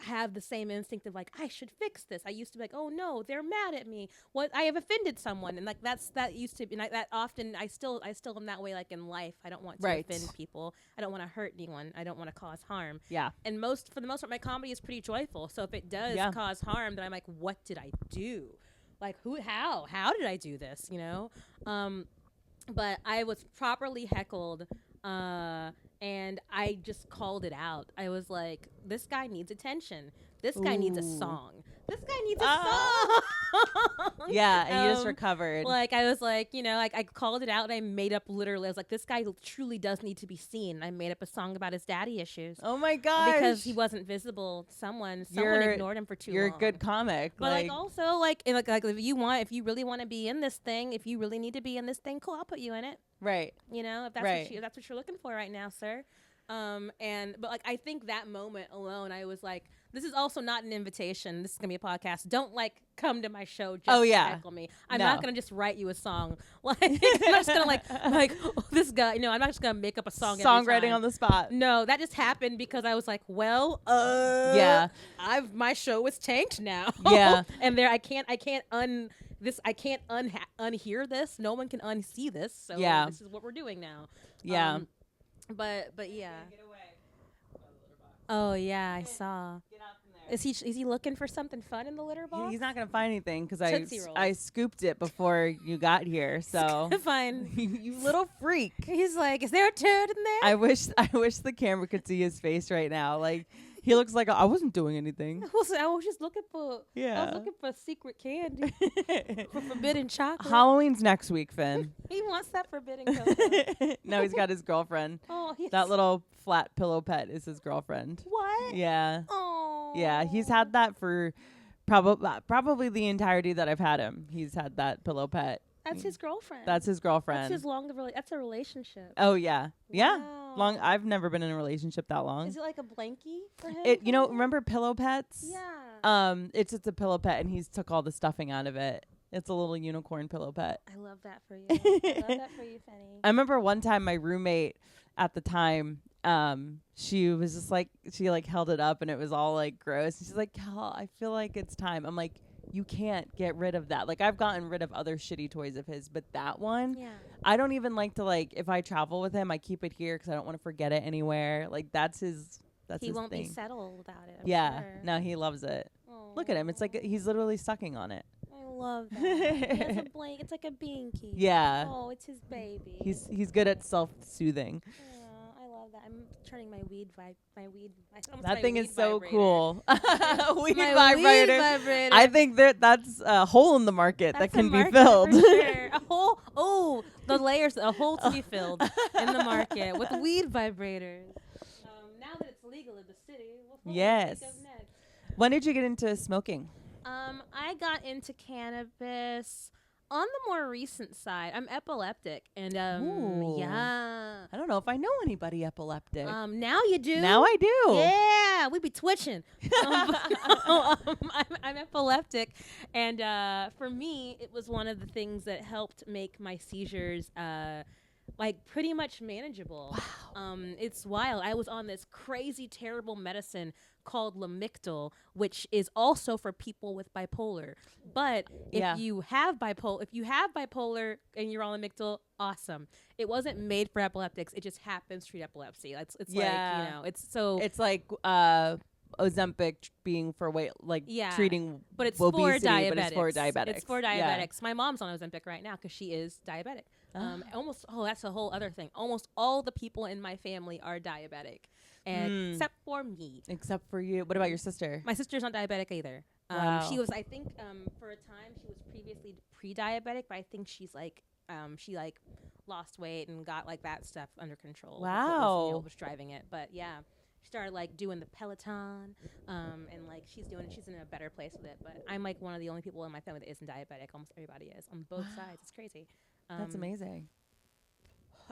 have the same instinct of like I should fix this. I used to be like, oh no, they're mad at me. What, I have offended someone, and like that used to be, and that often I still am that way. Like in life, I don't want to Right. offend people. I don't want to hurt anyone. I don't want to cause harm. Yeah. And for the most part, my comedy is pretty joyful. So if it does Yeah. cause harm, then I'm like, what did I do? Like how did I do this? You know? But I was properly heckled. And I just called it out. I was like, this guy needs attention. This guy needs a Ooh. song. This guy needs a song. Yeah, and you just recovered. Like, I was like, you know, like I called it out, and I made up literally. I was like, this guy truly does need to be seen. I made up a song about his daddy issues. Oh my gosh. Because he wasn't visible. Someone ignored him for too long. You're a good comic. But like also like if you really want to be in this thing, if you really need to be in this thing, cool, I'll put you in it. Right. You know, if that's what you're looking for right now, sir. But like I think that moment alone, I was like, this is also not an invitation. This is gonna be a podcast. Don't like come to my show just to heckle me. I'm not gonna just write you a song. Like I'm not just gonna like this guy. You know, I'm not just gonna make up a song. Songwriting on the spot. No, that just happened because I was like, well, yeah, my show is tanked now. Yeah, and I can't unhear this. No one can unsee this. So yeah, this is what we're doing now. Yeah. But yeah. Oh yeah, I saw. Is he looking for something fun in the litter box? He's not gonna find anything because Tootsie Rolls. I scooped it before you got here. So fine. You little freak. He's like, is there a turd in there? I wish the camera could see his face right now. Like he looks like I wasn't doing anything. I was just looking for. Yeah. I was looking for secret candy. For forbidden chocolate. Halloween's next week, Finn. He wants that forbidden cocoa. No, he's got his girlfriend. Oh, that little flat pillow pet is his girlfriend. What? Yeah. Oh. Yeah, he's had that for probably the entirety that I've had him. He's had that pillow pet. That's his girlfriend. That's his girlfriend. That's that's a relationship. Oh yeah. Yeah. Wow. I've never been in a relationship that long. Is it like a blankie for him? Remember pillow pets? Yeah. It's just a pillow pet, and he's took all the stuffing out of it. It's a little unicorn pillow pet. I love that for you. I love that for you, Fanny. I remember one time my roommate at the time, she was just like, she like held it up and it was all like gross. And she's like, Cal, I feel like it's time. I'm like, you can't get rid of that. Like I've gotten rid of other shitty toys of his, but that one, I don't even like to like, if I travel with him, I keep it here because I don't want to forget it anywhere. Like that's his he won't thing. be settled without it. I'm sure. No, he loves it. Aww. Look at him. It's like he's literally sucking on it. I love that. He has a blanket. It's like a binky. Yeah. Oh, it's his baby. He's good at self-soothing. I love that. I'm turning my weed. That thing is so cool. Weed my vibrator. Weed vibrator. I think that's a hole in the market that can be market filled. For sure. A hole. Oh, the layers. A hole to be filled in the market with weed vibrators. Now that it's legal in the city, Yes. next? When did you get into smoking? I got into cannabis on the more recent side. I'm epileptic, and Ooh. yeah. I don't know if I know anybody epileptic. Now you do. Now I do. Yeah, we be twitching. I'm epileptic, and for me, it was one of the things that helped make my seizures like pretty much manageable. Wow. It's wild. I was on this crazy, terrible medicine called Lamictal, which is also for people with bipolar. But if you have bipolar and you're on Lamictal, awesome. It wasn't made for epileptics. It just happens to treat epilepsy. It's like, you know, it's like Ozempic being for weight, like treating but it's obesity, for diabetics. but it's for diabetics. It's for diabetics. My mom's on Ozempic right now because she is diabetic. That's a whole other thing. Almost all the people in my family are diabetic, except for me. Except for you. What about your sister? My sister's not diabetic either. Wow. She was, I think, for a time she was previously pre-diabetic, but I think she's like, she like lost weight and got like that stuff under control. Wow. What was driving it, but yeah. She started like doing the Peloton, and like she's in a better place with it. But I'm like one of the only people in my family that isn't diabetic. Almost everybody is on both sides. It's crazy. That's amazing.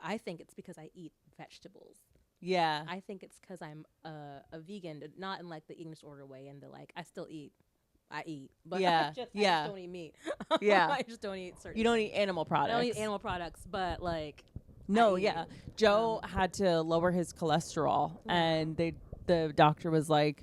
I think it's because I eat vegetables. Yeah. I think it's because I'm a vegan, not in like the eating disorder way, and I still eat. I eat, but I just don't eat meat. Yeah. I just don't eat certain. You don't eat animal products. I don't eat animal products, but like. No, Joe had to lower his cholesterol, and the doctor was like,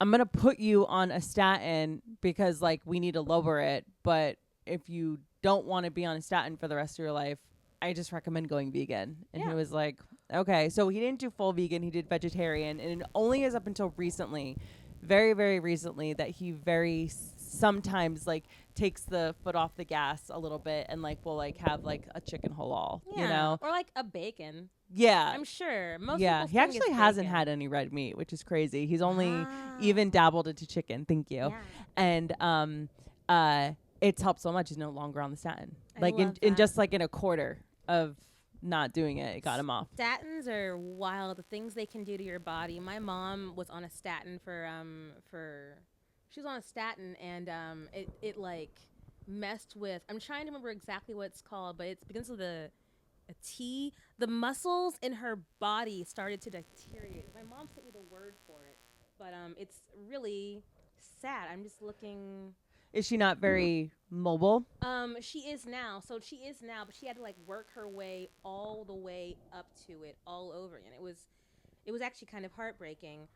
I'm going to put you on a statin because like we need to lower it. But if you don't want to be on a statin for the rest of your life, I just recommend going vegan. And he was like, okay. So he didn't do full vegan. He did vegetarian. And it only is up until recently, very, very recently, that he sometimes like takes the foot off the gas a little bit and like will like have like a chicken halal, you know, or like a bacon. Yeah, I'm sure most. He actually hasn't had any red meat, which is crazy. He's only even dabbled into chicken. Thank you. And it's helped so much. He's no longer on the statin. Like in just like in a quarter of not doing it got him off. Statins are wild. The things they can do to your body. My mom was on a statin she was on a statin and it like messed with, I'm trying to remember exactly what it's called, but it begins with a T. The muscles in her body started to deteriorate. My mom sent me the word for it, but it's really sad. I'm just looking. Is she not very mobile? She is now, but she had to like work her way all the way up to it all over again. It was actually kind of heartbreaking.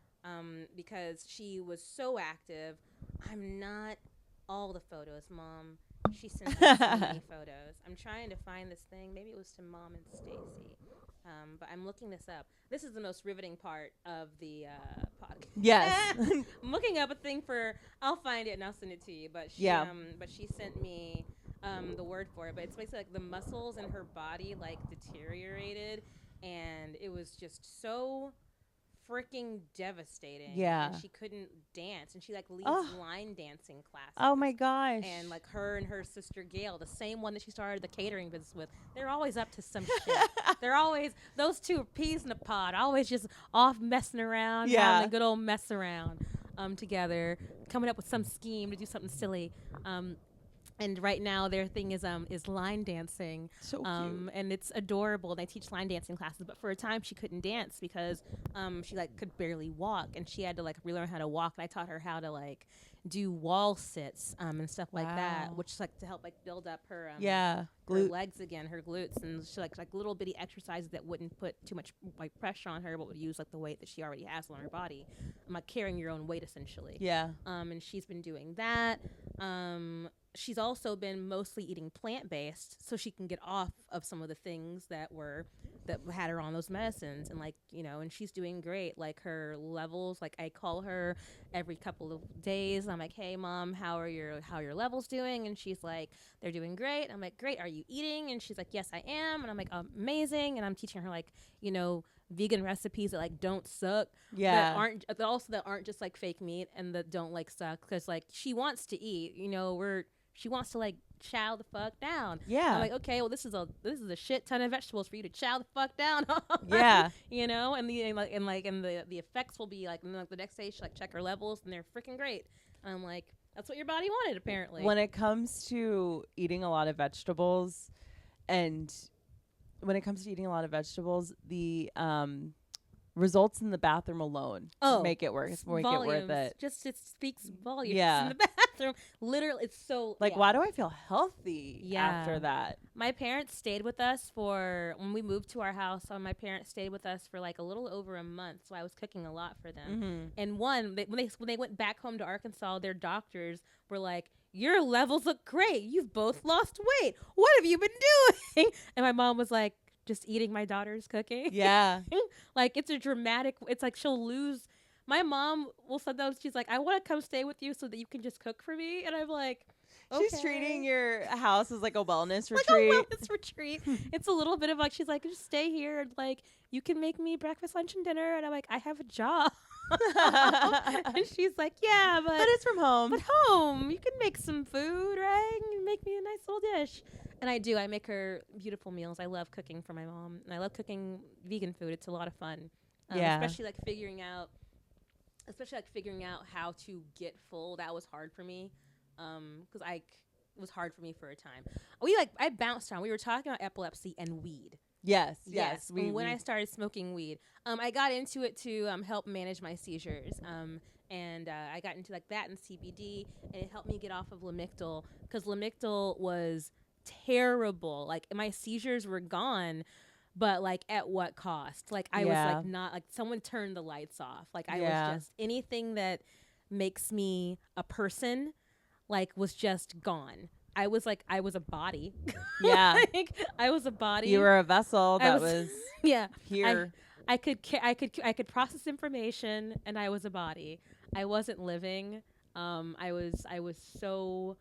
Because she was so active. I'm not all the photos, Mom. She sent me so many photos. I'm trying to find this thing. Maybe it was to Mom and Stacy. But I'm looking this up. This is the most riveting part of the podcast. Yes. I'm looking up a thing I'll find it and I'll send it to you. But she sent me the word for it. But it's basically like the muscles in her body like deteriorated, and it was just so freaking devastating. Yeah. And she couldn't dance, and she like leads line dancing classes. Oh my gosh. And like her and her sister Gail, the same one that she started the catering business with, they're always up to some shit. They're always, those two are peas in a pod, always just off messing around, having a good old mess around together, coming up with some scheme to do something silly. And right now their thing is line dancing. So cute. And it's adorable. They teach line dancing classes, but for a time she couldn't dance because she like could barely walk, and she had to like relearn how to walk. And I taught her how to like do wall sits and stuff like that, which is like to help like build up her her legs again, her glutes, and she like little bitty exercises that wouldn't put too much like pressure on her, but would use like the weight that she already has on her body. Like carrying your own weight essentially. Yeah. And she's been doing that. She's also been mostly eating plant-based so she can get off of some of the things that had her on those medicines, and like, you know, and she's doing great. Like her levels, like I call her every couple of days. I'm like, hey Mom, how are your levels doing? And she's like, they're doing great. I'm like, great. Are you eating? And she's like, yes, I am. And I'm like, amazing. And I'm teaching her like, you know, vegan recipes that like don't suck, that aren't just like fake meat, and that don't like suck, because like she wants to eat, you know, she wants to like chow the fuck down. I'm like, okay, well this is a shit ton of vegetables for you to chow the fuck down on. You know, and the effects will be like, and then, like the next day she like check her levels and they're freaking great. And I'm like, that's what your body wanted apparently. When it comes to eating a lot of vegetables, the results in the bathroom alone make it worth it. Just it speaks volumes in the bathroom. bathroom. Literally, it's so Like, yeah. why do I feel healthy Yeah. after that? My parents stayed with us when we moved to our house. My parents stayed with us for like a little over a month, so I was cooking a lot for them. And when they went back home to Arkansas, their doctors were like, "Your levels look great. You've both lost weight. What have you been doing?" And my mom was like, "Just eating my daughter's cooking." Yeah. Like it's a dramatic. It's like she'll lose. My mom will sometimes she's like, "I want to come stay with you so that you can just cook for me," and I'm like. She's Okay. treating your house as like a wellness Like retreat. a wellness retreat. It's a little bit of like she's like, just stay here and like you can make me breakfast, lunch, and dinner. And I'm like, I have a job. And she's like, yeah, but it's from home. But home, you can make some food, right? And make me a nice little dish. And I do. I make her beautiful meals. I love cooking for my mom, and I love cooking vegan food. It's a lot of fun. Yeah. Especially like figuring out how to get full. That was hard for me. Because it was hard for me for a time. I bounced around. We were talking about epilepsy and weed. Yes. When I started smoking weed, I got into it to help manage my seizures. And I got into like that and CBD, and it helped me get off of Lamictal because Lamictal was terrible. Like my seizures were gone, but like at what cost? Like I was like not like someone turned the lights off. Like I was just anything that makes me a person. Like was just gone. I was a body. Yeah. Like, I was a body. You were a vessel that was yeah. here. I could process information, and I was a body. I wasn't living. I was so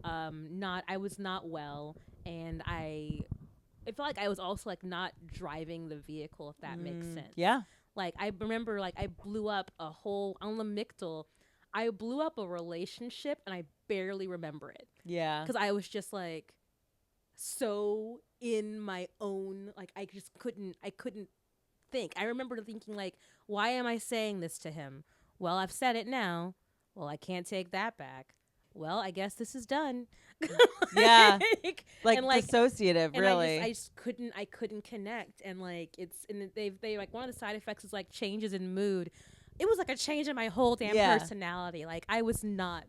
I was not well, and I felt like I was also like not driving the vehicle, if that makes sense. Yeah. Like I remember like I blew up on Lamictal. I blew up a relationship and I barely remember it. Yeah. Because I was just like so in my own, like I couldn't think. I remember thinking like, why am I saying this to him? Well, I've said it now. Well, I can't take that back. Well, I guess this is done. Yeah. like dissociative, really. I just couldn't connect. And like they like one of the side effects is like changes in mood. It was like a change in my whole damn personality. Like I was not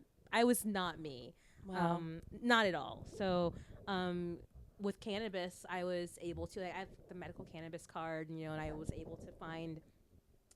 me. Wow. Not at all. So, with cannabis, I was able to, like, I have the medical cannabis card, and I was able to find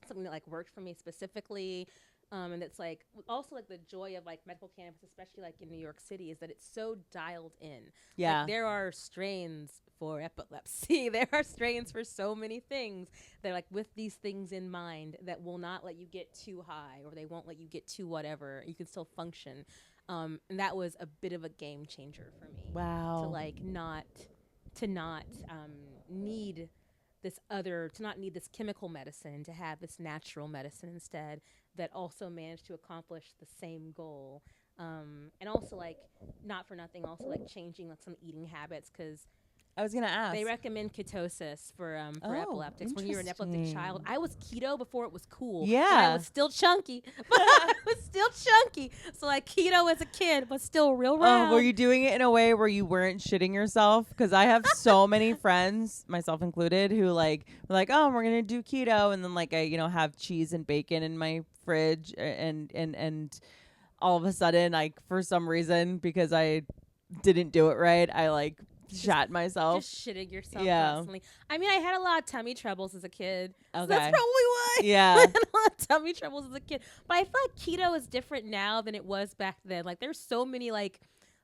something that like worked for me specifically. And it's like also like the joy of like medical cannabis, especially like in New York City, is that it's so dialed in. Yeah. Like, there are strains for epilepsy. There are strains for so many things. They're like with these things in mind that will not let you get too high, or they won't let you get too whatever. You can still function. And that was a bit of a game changer for me. Wow. To not need this chemical medicine, to have this natural medicine instead that also managed to accomplish the same goal. And also like not for nothing, also like changing like some eating habits, because I was gonna ask. they recommend ketosis for epileptics when you're an epileptic interesting. child. I was keto before it was cool. Yeah. And I was still chunky. I was still chunky. So like keto as a kid, but still real round. Oh, were you doing it in a way where you weren't shitting yourself? Because I have so many friends, myself included, who like were like, oh, we're gonna do keto, and then like I have cheese and bacon in my fridge, and all of a sudden, like for some reason, because I didn't do it right, I like shat myself. Just shitting yourself Yeah. constantly. I mean, I had a lot of tummy troubles as a kid. Okay. So that's probably why. Yeah. I had a lot of tummy troubles as a kid. But I feel like keto is different now than it was back then. Like, there's so many, like,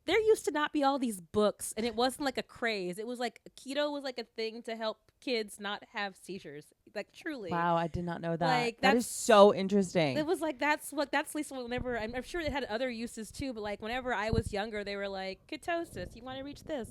there used to not be all these books, and it wasn't like a craze. It was like keto was like a thing to help kids not have seizures. Like, truly. Wow, I did not know that. Like, that is so interesting. It was like that's at least whenever I'm sure it had other uses too, but like whenever I was younger, they were like ketosis. You want to reach this,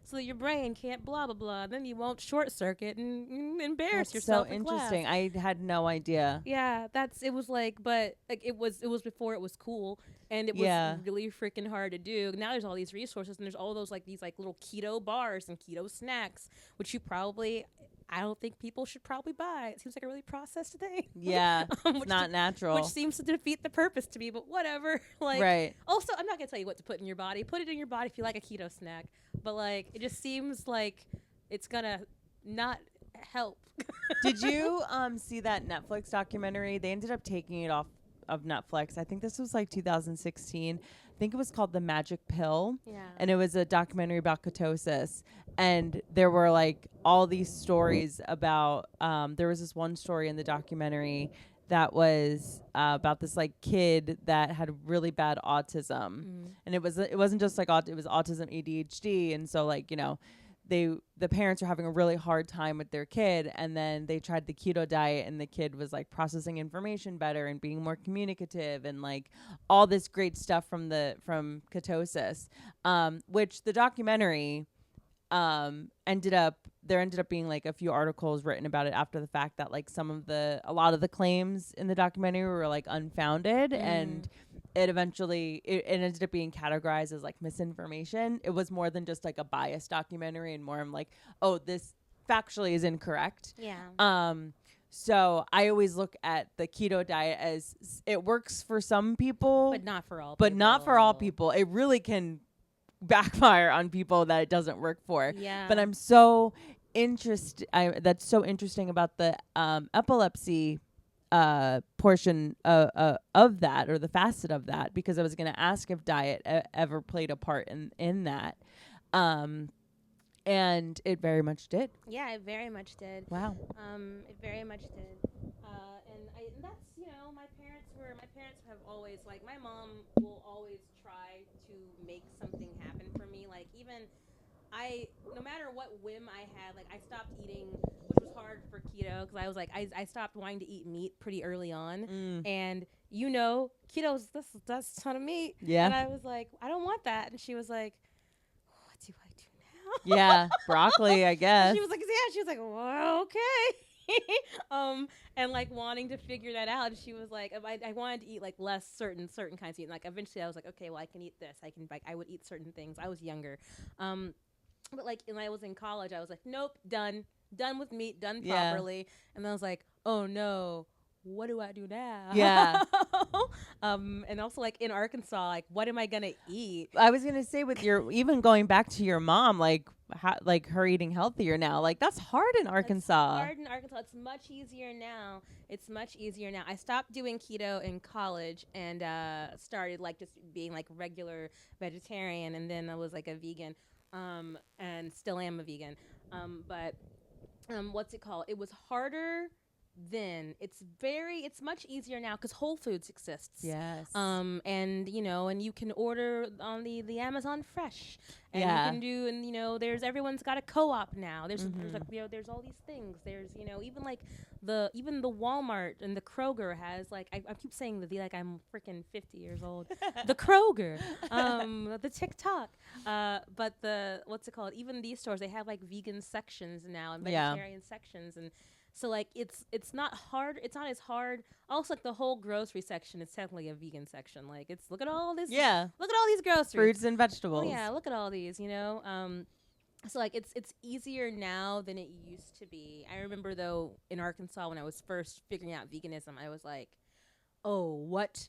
so that your brain can't blah blah blah. Then you won't short circuit and embarrass That's yourself. so in interesting. class. I had no idea. Yeah, it was like, but like it was before it was cool, and it was really freaking hard to do. Now there's all these resources, and there's all those like these like little keto bars and keto snacks, which I don't think people should probably buy. It seems like a really processed thing. Yeah, it's not natural. Which seems to defeat the purpose to me, but whatever. Like, right. Also, I'm not going to tell you what to put in your body. Put it in your body if you like a keto snack. But, like, it just seems like it's going to not help. Did you see that Netflix documentary? They ended up taking it off of Netflix. I think this was like 2016. think it was called The Magic Pill. Yeah. And it was a documentary about ketosis. And there were like all these stories about, there was this one story in the documentary that was about this like kid that had really bad autism. And it wasn't just like it was autism, ADHD. And so like, you know, the parents are having a really hard time with their kid, and then they tried the keto diet, and the kid was like processing information better and being more communicative and like all this great stuff from ketosis, which the documentary ended up being like a few articles written about it after the fact that like a lot of the claims in the documentary were like unfounded, and it ended up being categorized as like misinformation. It was more than just like a biased documentary, and more I'm like, oh, this factually is incorrect. Yeah. So I always look at the keto diet as it works for some people, But not for all but people. not for all people. It really can backfire on people that it doesn't work for. Yeah. But I'm so interested. That's so interesting about the epilepsy portion of that, or the facet of that, because I was going to ask if diet ever played a part in that. And it very much did. Yeah, it very much did. Wow. It very much did. And that's, you know, my parents have always, like, my mom will always try to make something happen for me. Like, even no matter what whim I had, like, I stopped eating, which was hard for keto, because I was like, I stopped wanting to eat meat pretty early on. And, you know, keto's, that's a ton of meat. Yeah. And I was like, I don't want that. And she was like, what do I do now? Yeah, broccoli, I guess. She was like, well, okay. And like wanting to figure that out. She was like, I wanted to eat like less certain kinds of meat. And like eventually I was like, okay, well, I can eat this. I would eat certain things. I was younger. But like when I was in college, I was like, nope, done with meat, done properly. And then I was like, oh no, what do I do now? Yeah. And also like in Arkansas, like what am I gonna eat? I was gonna say, with your, even going back to your mom, like her eating healthier now, like that's hard in Arkansas. It's much easier now. I stopped doing keto in college and started like just being like regular vegetarian, and then I was like a vegan, and still am a vegan. But what's it called? It was harder then. It's much easier now because Whole Foods exists. Yes. And you know, and you can order on the Amazon Fresh, and Yeah. you can do, and you know, everyone's got a co-op now. There's like, you know, there's all these things. There's, you know, even like the Walmart and the Kroger has like, I keep saying like I'm freaking 50 years old. The Kroger, the TikTok, but the what's it called? Even these stores, they have like vegan sections now and vegetarian sections, and so like it's not hard. It's not as hard. Also, like the whole grocery section is technically a vegan section. Like it's look at all this. Yeah. Look at all these groceries. Fruits and vegetables. Oh yeah, look at all these. You know. So like it's easier now than it used to be. I remember though in Arkansas when I was first figuring out veganism, I was like, oh, what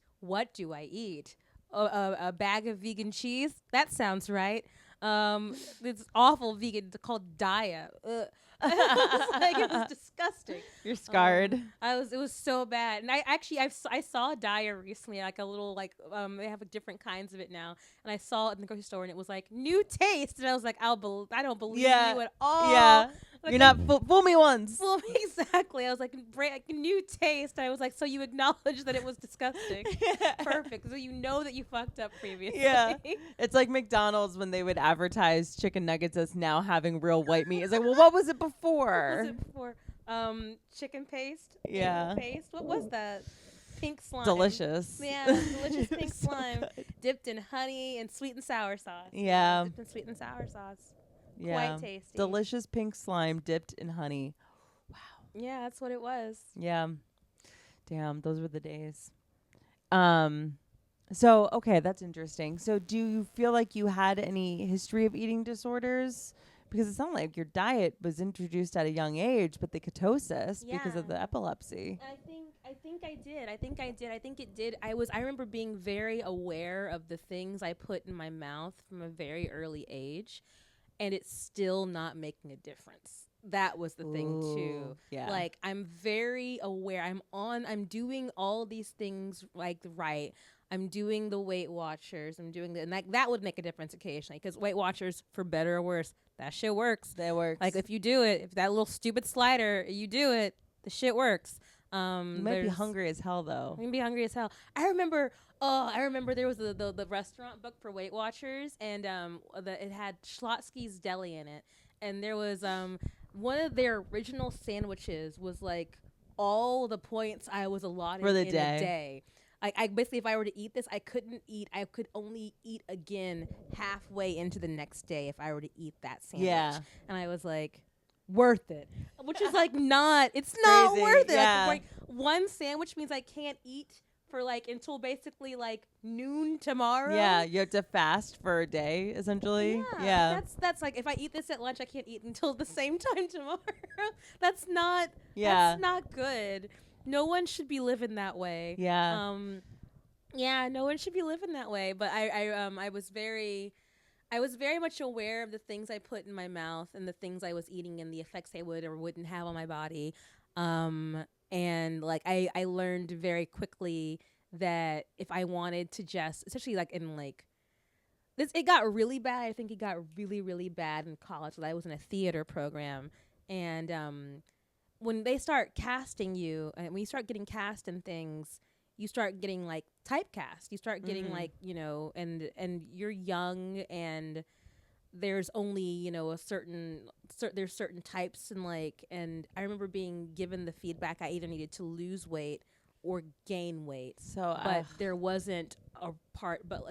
do I eat? A bag of vegan cheese? That sounds right. This awful vegan called Daya. It was disgusting. You're scarred. It was so bad. And I saw Daya recently, like a little like they have different kinds of it now. And I saw it in the grocery store and it was like new taste. And I was like, I don't believe you at all. Yeah. Like, You're not fool me once. Fool me, exactly. I was like, new taste. I was like, so you acknowledge that it was disgusting. Perfect. So you know that you fucked up previously. Yeah. It's like McDonald's when they would advertise chicken nuggets as now having real white meat. It's like, well, what was it before? What was it before? Chicken paste. Yeah. Paste. What was that? Pink slime. Delicious. Yeah, delicious pink So slime good. dipped in honey and sweet and sour sauce. Yeah. Dipped in sweet and sour sauce. Yeah. Quite tasty. Delicious pink slime dipped in honey. Wow. Yeah, that's what it was. Yeah. Damn, those were the days. So, okay, that's interesting. So do you feel like you had any history of eating disorders? Because it sounded like your diet was introduced at a young age, but the ketosis because of the epilepsy. I think I did. I think it did. I remember being very aware of the things I put in my mouth from a very early age, and it's still not making a difference. That was the thing too. Yeah. Like I'm very aware. I'm doing all these things like right. I'm doing the Weight Watchers. I'm doing and that would make a difference occasionally, because Weight Watchers, for better or worse, that shit works. That works. Like, if you do it, if that little stupid slider, you do it, the shit works. You might be hungry as hell though. You can be hungry as hell. I remember there was the restaurant book for Weight Watchers, and it had Schlotsky's Deli in it, and there was one of their original sandwiches was like all the points I was allotted for the in a day. I basically, if I were to eat this, I couldn't eat. I could only eat again halfway into the next day if I were to eat that sandwich. Yeah. And I was like, worth it. Which is like it's not worth it. Yeah. Like, one sandwich means I can't eat for like until basically like noon tomorrow. Yeah, you have to fast for a day essentially. Yeah. That's like, if I eat this at lunch, I can't eat until the same time tomorrow. That's not good. No one should be living that way. Yeah. No one should be living that way. But I was very much aware of the things I put in my mouth and the things I was eating and the effects they would or wouldn't have on my body. And like I learned very quickly that if I wanted to just, especially like in like this, it got really bad. I think it got really, really bad in college. I was in a theater program, and when they start casting you, and when you start getting cast in things, you start getting like typecast. You start getting like, you know, and you're young, and there's only, you know, there's certain types, and like, and I remember being given the feedback I either needed to lose weight or gain weight. So, but there wasn't a part, but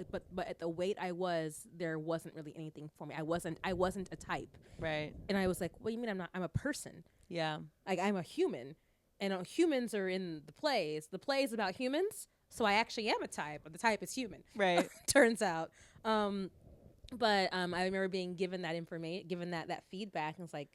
at the weight I was, there wasn't really anything for me. I wasn't a type. Right. And I was like, what do you mean I'm a person? Yeah. Like, I'm a human, and humans are in the plays. The play is about humans, so I actually am a type, but the type is human. Right. Turns out. But I remember being given that information, given that feedback, and it's like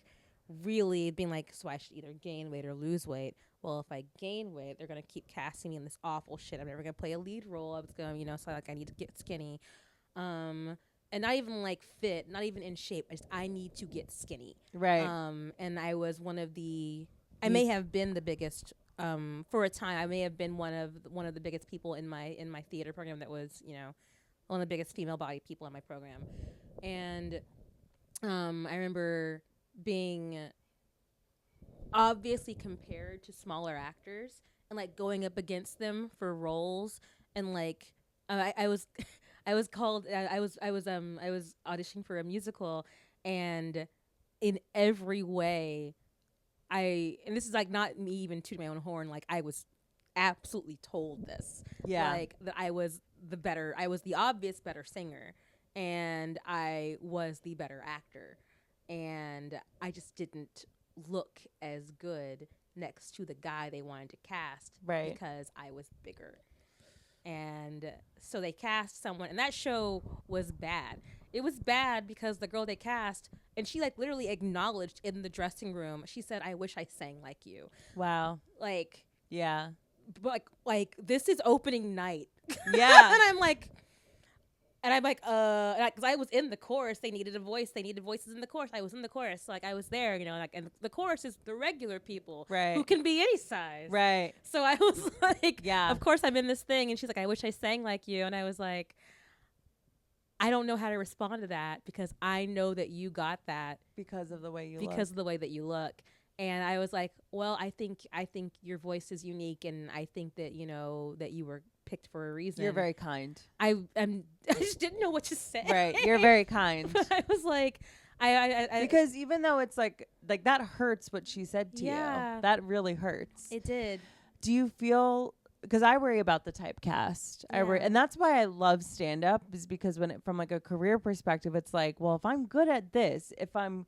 really being like, so I should either gain weight or lose weight. Well, if I gain weight, they're gonna keep casting me in this awful shit. I'm never gonna play a lead role. I was gonna, you know, so like I need to get skinny, and not even like fit, not even in shape. I need to get skinny. Right. And I was one of the, I may have been the biggest. For a time, I may have been one of the biggest people in my theater program that was, you know, one of the biggest female body people in my program. And I remember being obviously compared to smaller actors and like going up against them for roles, and like I was auditioning for a musical, and in every way and this is like not me even tooting my own horn, like I was absolutely told this. Yeah. Like that I was the obvious better singer, and I was the better actor, and I just didn't look as good next to the guy they wanted to cast. Right. Because I was bigger. And so they cast someone, and that show was bad. It was bad because the girl they cast, and she like literally acknowledged in the dressing room, she said, I wish I sang like you. Wow. Like, yeah. But like this is opening night. Yeah. And I'm like, because I was in the chorus, they needed a voice. They needed voices in the chorus. I was in the chorus, so like I was there, you know, like, and the chorus is the regular people, right, who can be any size, right. So I was like, yeah, of course I'm in this thing, and she's like, I wish I sang like you, and I was like, I don't know how to respond to that because I know that you got that because of the way you of the way that you look. And I was like, well, I think your voice is unique, and I think that, you know, that you were picked for a reason. You're very kind. I just didn't know what to say. Right, you're very kind. But I was like, I because even though it's like that hurts what she said to you. That really hurts. It did. Do you feel? Because I worry about the typecast. Yeah. I worry, and that's why I love stand up, is because from like a career perspective, it's like, well, if I'm good at this, if I'm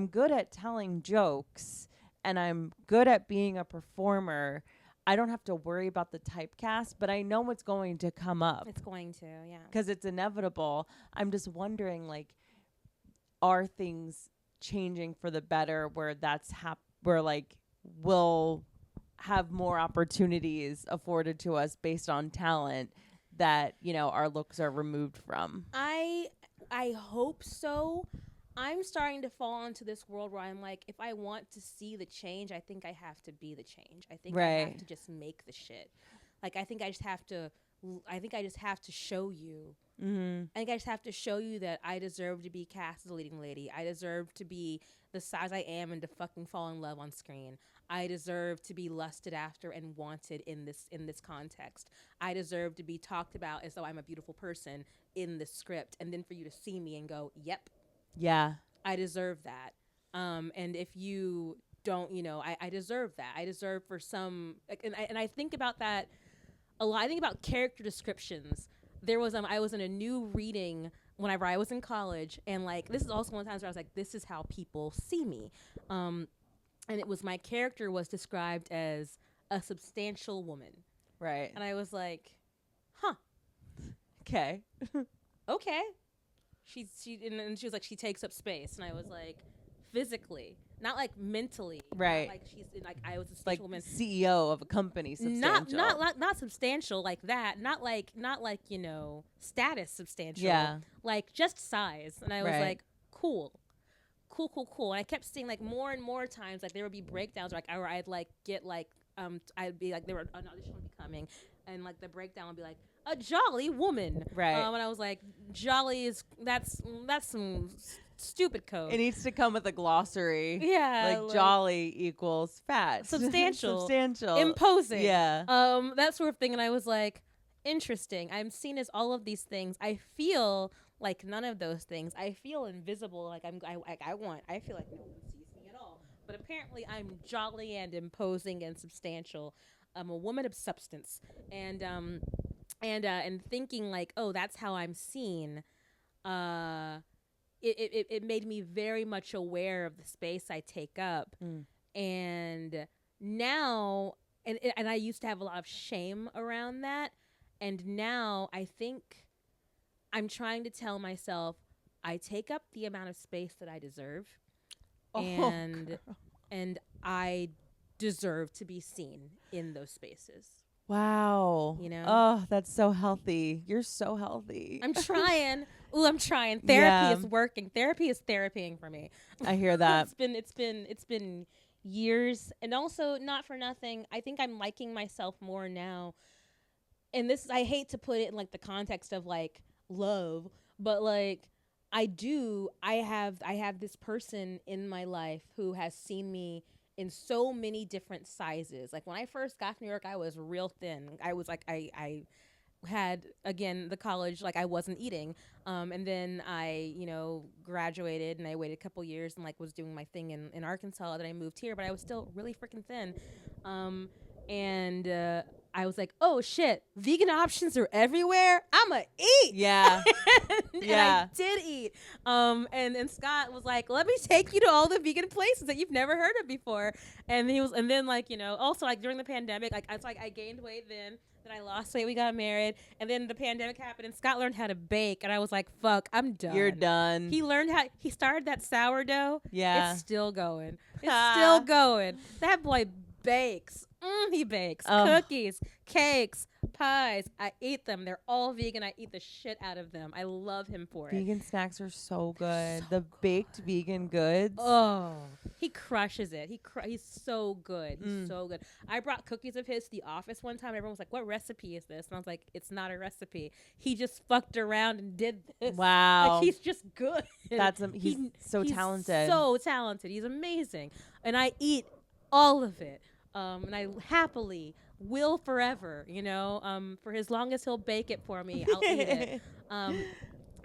good at telling jokes and I'm good at being a performer, I don't have to worry about the typecast, but I know it's going to come up. It's going to, yeah. Because it's inevitable. I'm just wondering, like, are things changing for the better where where like we'll have more opportunities afforded to us based on talent that, you know, our looks are removed from? I hope so. I'm starting to fall into this world where I'm like, if I want to see the change, I think I have to be the change. I think I have to just make the shit. Like, I think I just have to I think I just have to show you. Mm-hmm. I think I just have to show you that I deserve to be cast as a leading lady. I deserve to be the size I am and to fucking fall in love on screen. I deserve to be lusted after and wanted in this context. I deserve to be talked about as though I'm a beautiful person in this script, and then for you to see me and go, "Yep, Yeah. I deserve that." And if you don't, I deserve that. I deserve for some, and I think about that a lot. I think about character descriptions. There was I was in a new reading whenever I was in college, and like this is also one of the times where I was like, this is how people see me. And it was my character was described as a substantial woman, Right. and I was like, huh, Okay. okay. And she was like, she takes up space, and I was like, physically, not like mentally, Right. Not like she's like I was a Like substantial woman. CEO of a company, substantial. Not substantial like that. Not like status substantial. Yeah. Like just size. And I was Right. like, cool. And I kept seeing like more and more times like there would be breakdowns or I'd like get like I'd be like there were an audition would be coming and like the breakdown would be like a jolly woman. Right. And I was like, jolly is that's some stupid code. It needs to come with a glossary. Yeah, Like jolly equals fat. Substantial. Substantial. Imposing. Yeah. That sort of thing. And I was like, interesting. I'm seen as all of these things. I feel like none of those things. I feel invisible. Like I feel like no one sees me at all. But apparently I'm jolly and imposing and substantial. I'm a woman of substance. And thinking like, oh, that's how I'm seen. It made me very much aware of the space I take up. And now, and I used to have a lot of shame around that. And now I think I'm trying to tell myself I take up the amount of space that I deserve. And I deserve to be seen in those spaces. Wow. You know? Oh, that's so healthy. You're so healthy. I'm trying. I'm trying. Therapy is working. Therapy is therapying for me. I hear that. It's been years, and also not for nothing. I think I'm liking myself more now. And this, I hate to put it in like the context of like love, but like I have this person in my life who has seen me in so many different sizes. Like when I first got to New York, I was real thin. I was like, I had, again, the college, like I wasn't eating. And then I, graduated and I waited a couple years and like was doing my thing in Arkansas. Then I moved here, but I was still really freaking thin. And I was like, oh shit, vegan options are everywhere. I'ma eat. Yeah. And I did eat. And Scott was like, let me take you to all the vegan places that you've never heard of before. And then like, also like during the pandemic, like I gained weight then I lost weight, we got married, and then the pandemic happened and Scott learned how to bake, and I was like, fuck, I'm done. You're done. He started that sourdough. Yeah. It's still going. That boy bakes. He bakes cookies, cakes, pies. I eat them. They're all vegan. I eat the shit out of them. I love him for it. Vegan snacks are so good. The baked vegan goods. Oh, he crushes it. He's so good. He's so good. I brought cookies of his to the office one time. Everyone was like, what recipe is this? And I was like, it's not a recipe. He just fucked around and did this. Wow. Like, he's just good. He's so talented. So talented. He's amazing. And I eat all of it. And I happily will forever, for as long as he'll bake it for me, I'll eat it.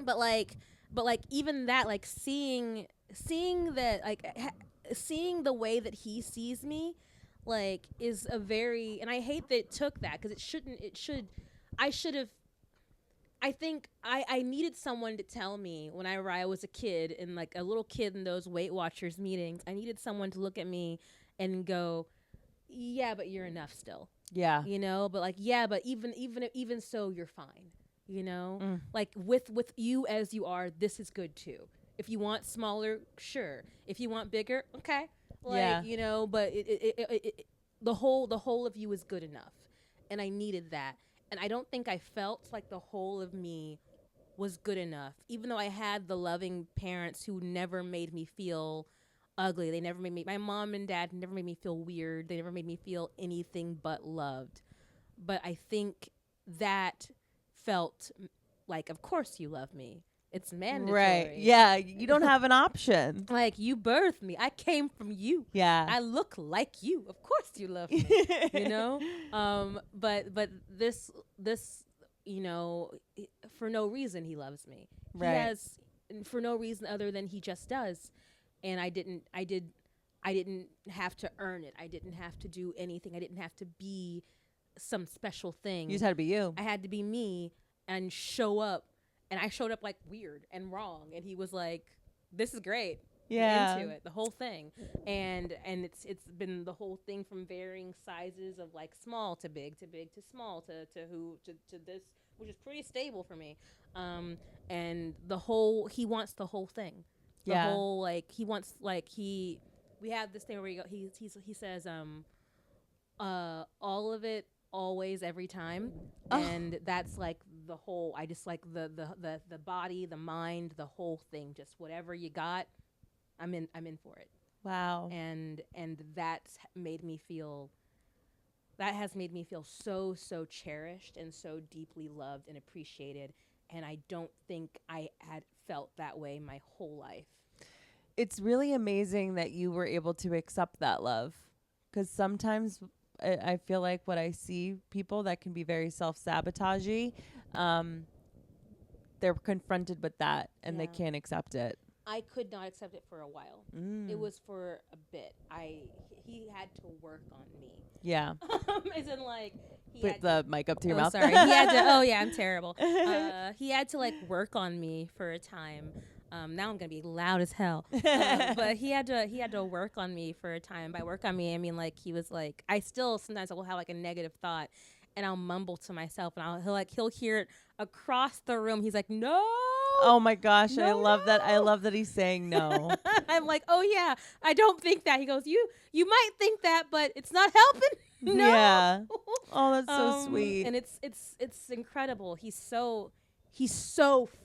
But like even that, like seeing that, like seeing the way that he sees me, like is a very, and I hate that it took that because I think I needed someone to tell me whenever I was a kid and like a little kid in those Weight Watchers meetings, I needed someone to look at me and go, yeah, but you're enough still. Yeah. But like, yeah, but even so, you're fine. Like with you as you are, this is good too. If you want smaller, sure. If you want bigger, okay. Like, but the whole of you is good enough. And I needed that. And I don't think I felt like the whole of me was good enough, even though I had the loving parents who never made me feel ugly. They never made me, my mom and dad never made me feel weird. They never made me feel anything but loved. But I think that felt like, of course you love me. It's mandatory. Right. Yeah. You don't have an option. Like, you birthed me. I came from you. Yeah. I look like you. Of course you love me. You know? But this, you know, for no reason he loves me. Right. He has, for no reason other than he just does. And I didn't have to earn it. I didn't have to do anything. I didn't have to be some special thing. You just had to be you. I had to be me and show up. And I showed up like weird and wrong. And he was like, this is great. Yeah. Into it, the whole thing. And it's been the whole thing from varying sizes of like small to big to small to this, which is pretty stable for me. And the whole, he wants the whole thing. The whole, like, he wants, like, we have this thing where he says, all of it, always, every time. And that's like the whole, I just like the body, the mind, the whole thing, just whatever you got, I'm in for it. Wow. And that's made me feel, that has made me feel so cherished and so deeply loved and appreciated. And I don't think I had felt that way my whole life. It's really amazing that you were able to accept that love, because sometimes I feel like what I see people that can be very self-sabotagey, they're confronted with that and they can't accept it. I could not accept it for a while. It was for a bit. He had to work on me. Yeah. As in, like, put the mic up to your mouth. Sorry. He had to. Oh yeah, I'm terrible. He had to like work on me for a time. Now I'm gonna be loud as hell. But he had to work on me for a time. By work on me, I mean, like, he was like, I still sometimes will have like a negative thought, and I'll mumble to myself, and he'll hear it across the room. He's like, no. Oh my gosh, No, I love that. I no. love that he's saying no. I'm like, oh yeah, I don't think that. He goes, you might think that, but it's not helping. No. Yeah. Oh, that's so sweet. And it's incredible. He's so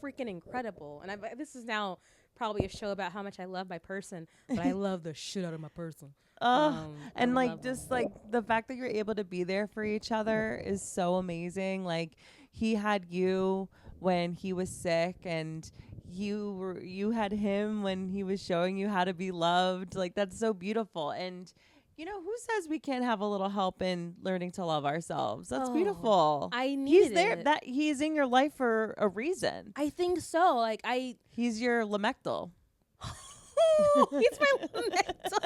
freaking incredible. And this is now probably a show about how much I love my person, but I love the shit out of my person. And like, just like the fact that you're able to be there for each other is so amazing. Like, he had you when he was sick, and you had him when he was showing you how to be loved. Like, that's so beautiful. And you know, who says we can't have a little help in learning to love ourselves? That's beautiful. I needed He's there. it. That he's in your life for a reason. I think so. Like, He's your lamectal. He's my lamectal.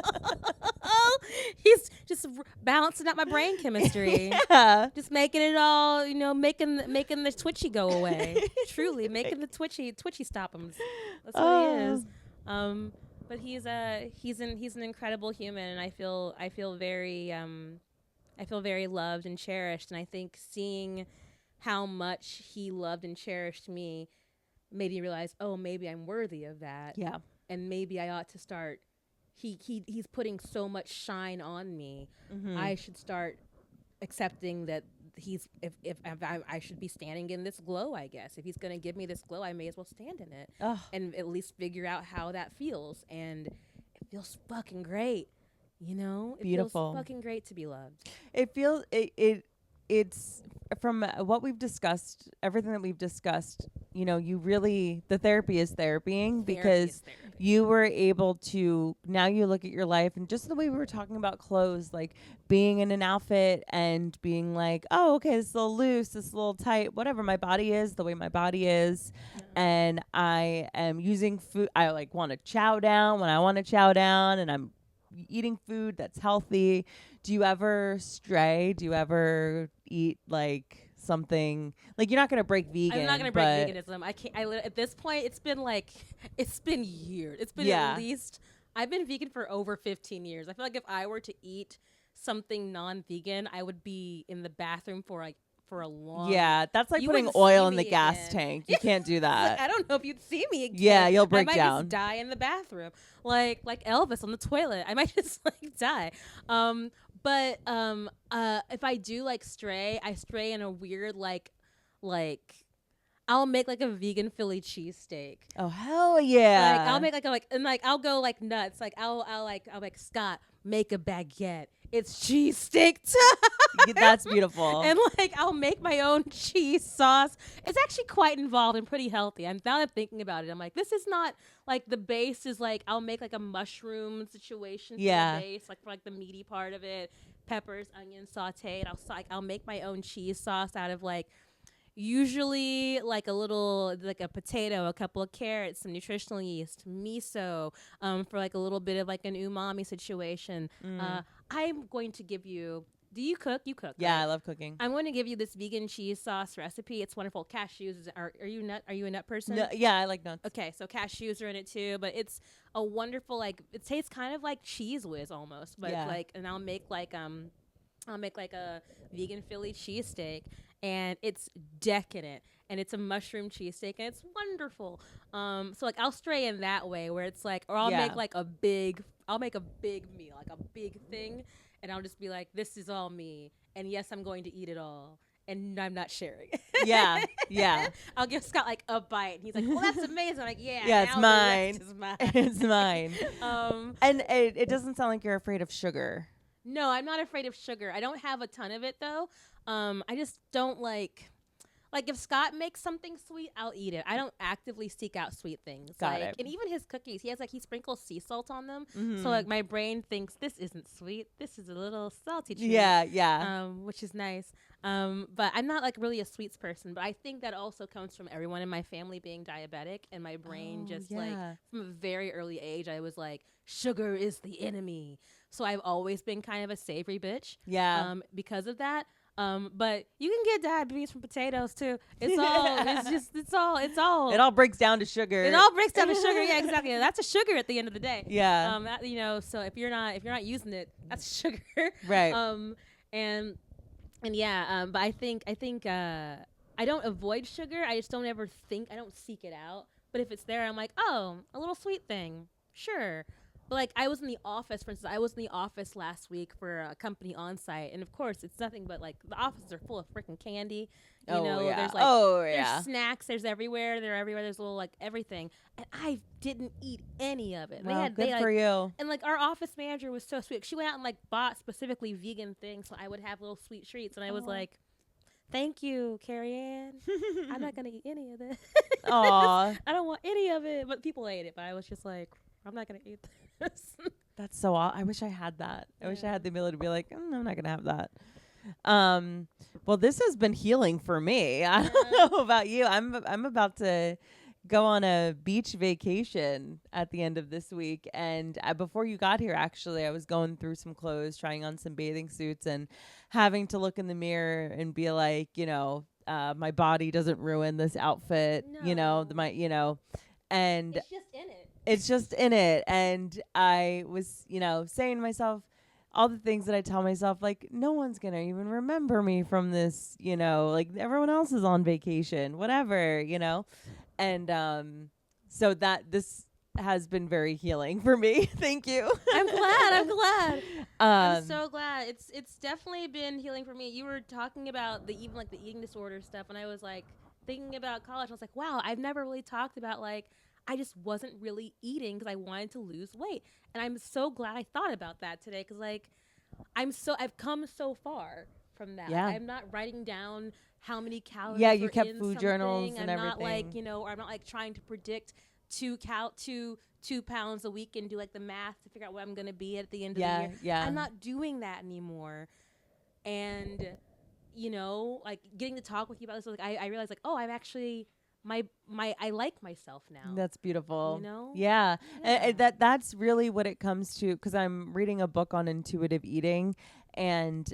He's just balancing out my brain chemistry. Yeah. Just making it all, you know, making the twitchy go away. Truly, making the twitchy stop him. That's what he is. But he's an incredible human, and I feel very loved and cherished. And I think seeing how much he loved and cherished me made me realize, oh, maybe I'm worthy of that. Yeah. And maybe I ought to start. He's putting so much shine on me. Mm-hmm. I should start accepting that if I should be standing in this glow. I guess if he's gonna give me this glow, I may as well stand in it and at least figure out how that feels. And it feels fucking great, you know. Beautiful. It feels fucking great to be loved. It feels it's from what we've discussed, everything that we've discussed. You know, you really, the therapy is therapying because you were able to, now you look at your life, and just the way we were talking about clothes, like being in an outfit and being like, oh, okay, this is a little loose, this is a little tight, whatever my body is, the way my body is. Yeah. And I am using food. I like want to chow down when I want to chow down, and I'm eating food that's healthy. Do you ever stray? Do you ever eat like something like, you're not going to break vegan? I'm not going to break veganism. I can't. At this point, it's been years. It's been at least, I've been vegan for over 15 years. I feel like if I were to eat something non-vegan, I would be in the bathroom for a long. Yeah, that's like putting oil in the gas tank. You can't do that. I don't know if you'd see me again. Yeah, you'll break down. I might just die in the bathroom, like Elvis on the toilet. I might just like die. But if I do like stray, I stray in a weird like I'll make like a vegan Philly cheesesteak. Oh hell yeah! Like I'll make I'll go like nuts. Like I'll like Scott, make a baguette. It's cheesesteak time. That's beautiful. And like I'll make my own cheese sauce. It's actually quite involved and pretty healthy. I'm now that I'm thinking about it. I'm like, this is not like the base is like I'll make like a mushroom situation for the base, like for like the meaty part of it. Peppers, onions, sauteed. I'll make my own cheese sauce out of like usually like a potato, a couple of carrots, some nutritional yeast, miso, for like a little bit of like an umami situation. I'm going to give you. Do you cook? You cook. Yeah, right? I love cooking. I'm going to give you this vegan cheese sauce recipe. It's wonderful. Cashews. Are you a nut person? No, yeah, I like nuts. Okay, so cashews are in it too, but it's a wonderful it tastes kind of like Cheese Whiz almost, but it's like, and I'll make like a vegan Philly cheesesteak, and it's decadent, and it's a mushroom cheesesteak, and it's wonderful. So like I'll stray in that way where it's like, or I'll make a big meal, like a big thing, and I'll just be like, this is all me, and yes, I'm going to eat it all. And I'm not sharing. Yeah. I'll give Scott like a bite. And he's like, well, that's amazing. I'm like, yeah, it's mine. It's mine. And it doesn't sound like you're afraid of sugar. No, I'm not afraid of sugar. I don't have a ton of it though. I just don't like if Scott makes something sweet, I'll eat it. I don't actively seek out sweet things. Got it. And even his cookies, he sprinkles sea salt on them. So like my brain thinks this isn't sweet. This is a little salty treat. Yeah. Which is nice. But I'm not like really a sweets person, but I think that also comes from everyone in my family being diabetic, and my brain like from a very early age, I was like, sugar is the enemy. So I've always been kind of a savory bitch. Yeah. Because of that. But you can get diabetes from potatoes too. It's all. It all breaks down to sugar. It all breaks down to sugar. Yeah, exactly. That's a sugar at the end of the day. Yeah. So if you're not using it, that's sugar. Right. But I think I don't avoid sugar. I just don't ever I don't seek it out. But if it's there, I'm like, oh, a little sweet thing, sure. But like I was in the office, for instance, last week for a company on site, and of course it's nothing but like the offices are full of freaking candy. There's there's snacks, there's everywhere. There's a little like everything, and I didn't eat any of it. Good for you. And like our office manager was so sweet. She went out and like bought specifically vegan things, so I would have little sweet treats, and I was like, thank you, Carrie Ann. I'm not gonna eat any of this. Aw. I don't want any of it. But people ate it, but I was just like, I'm not gonna eat this. That's so I wish I had that. I wish I had the ability to be like, I'm not gonna have that. Well, this has been healing for me. I don't know about you. I'm about to go on a beach vacation at the end of this week, and before you got here, actually, I was going through some clothes, trying on some bathing suits, and having to look in the mirror and be like, my body doesn't ruin this outfit. No. And it's just in it. It's just in it. And I was, saying to myself all the things that I tell myself, like, no one's going to even remember me from this, like everyone else is on vacation, whatever, And so this has been very healing for me. Thank you. I'm glad. I'm so glad. It's definitely been healing for me. You were talking about the eating disorder stuff, and I was like thinking about college. I was like, wow, I've never really talked about like I just wasn't really eating because I wanted to lose weight. And I'm so glad I thought about that today because, like, I've come so far from that. Yeah. I'm not writing down how many calories. Yeah, you are kept in food something. journals and I'm not everything. or I'm not like trying to predict 2 pounds a week and do like the math to figure out what I'm going to be at the end of the year. Yeah. I'm not doing that anymore. And, like getting to talk with you about this, like I realized like, oh, I'm actually I like myself now. That's beautiful. Yeah. And that's really what it comes to, because I'm reading a book on intuitive eating, and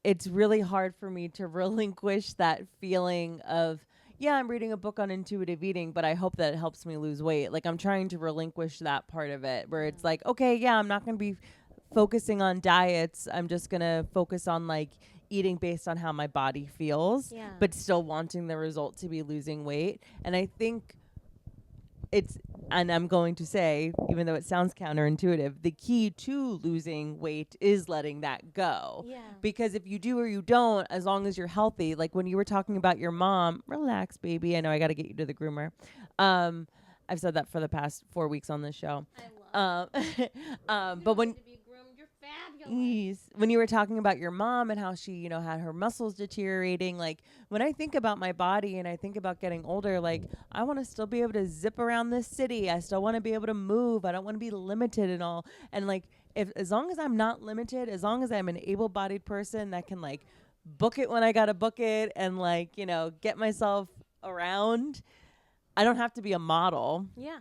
it's really hard for me to relinquish that feeling of, I'm reading a book on intuitive eating, but I hope that it helps me lose weight. Like I'm trying to relinquish that part of it where it's like, okay, I'm not going to be focusing on diets. I'm just going to focus on like eating based on how my body feels, but still wanting the result to be losing weight. And I think and I'm going to say, even though it sounds counterintuitive, the key to losing weight is letting that go. Yeah. Because if you do or you don't, as long as you're healthy, like when you were talking about your mom, relax, baby. I know I got to get you to the groomer. I've said that for the past 4 weeks on this show. I love But when to be groomed. You're fabulous. when you were talking about your mom and how she, had her muscles deteriorating, like when I think about my body and I think about getting older, like I want to still be able to zip around this city. I still want to be able to move. I don't want to be limited and all. And like, as long as I'm not limited, as long as I'm an able-bodied person that can like book it when I got to book it and like, get myself around, I don't have to be a model. Yeah.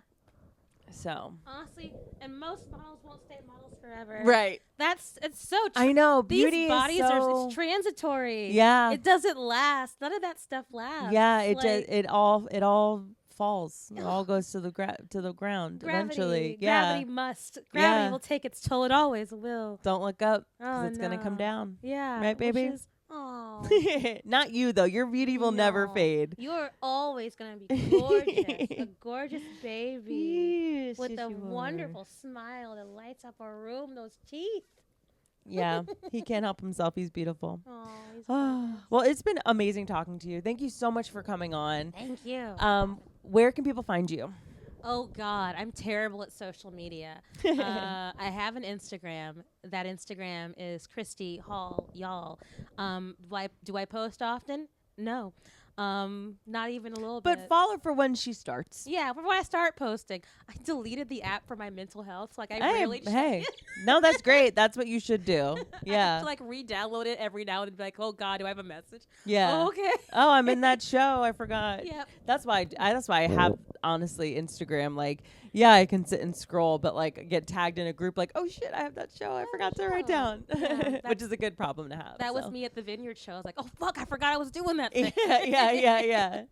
So Honestly, and most models won't stay models forever. right. It's so true. I know. Beauty These bodies is so, it's transitory. Yeah. It doesn't last. None of that stuff lasts. Yeah, It's it all falls. It all goes to the ground eventually. Gravity Yeah. will take its toll. It always will. Don't look up because Oh, it's gonna come no. down. Yeah. Right, baby? Which is, oh, Not you though. Your beauty will never no. fade. You're always gonna be gorgeous, a gorgeous baby Yes, with yes, a you are. wonderful smile that lights up a room. Those teeth. Yeah, he can't help himself. He's beautiful. Oh, he's Oh, gorgeous. well, it's been amazing talking to you. Thank you so much for coming on. Thank you. Where can people find you? Oh God, I'm terrible at social media. I have an Instagram. That Instagram is Christy Hall, y'all. Do I post often? No. Not even a little But bit. follow for when she starts. Yeah, when I start posting, I deleted the app for my mental health. Like I Hey, really hey. No, that's great. That's what you should do. I Yeah. have to like re-download it every now and then. Be like, oh God, do I have a message? Yeah. Oh, okay. Oh, I'm in that show. I forgot. Yep. That's why I have honestly Instagram. Like, yeah, I can sit and scroll, but like get tagged in a group. Like, oh shit, I have that show. I forgot to write show. down, Yeah, which is a good problem to have. That was so. me at the Vineyard show. I was like, oh fuck, I forgot I was doing that thing. Yeah.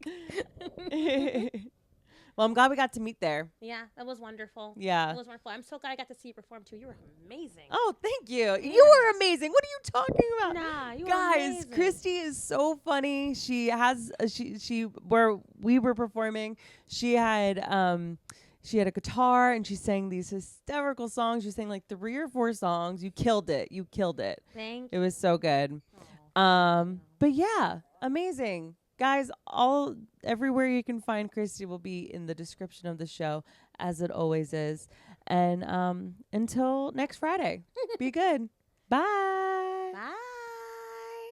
Well, I'm glad we got to meet there. Yeah, that was wonderful. Yeah. It was wonderful. I'm so glad I got to see you perform too. You were amazing. Oh, thank you. You are amazing. What are you talking about? Nah, you were Guys, amazing. Christy is so funny. She has she where we were performing, she had a guitar and she sang these hysterical songs. She sang like 3 or 4 songs. You killed it. Thank It was so good. But yeah, amazing. Guys, everywhere you can find Christy will be in the description of the show, as it always is. And until next Friday, be good. Bye.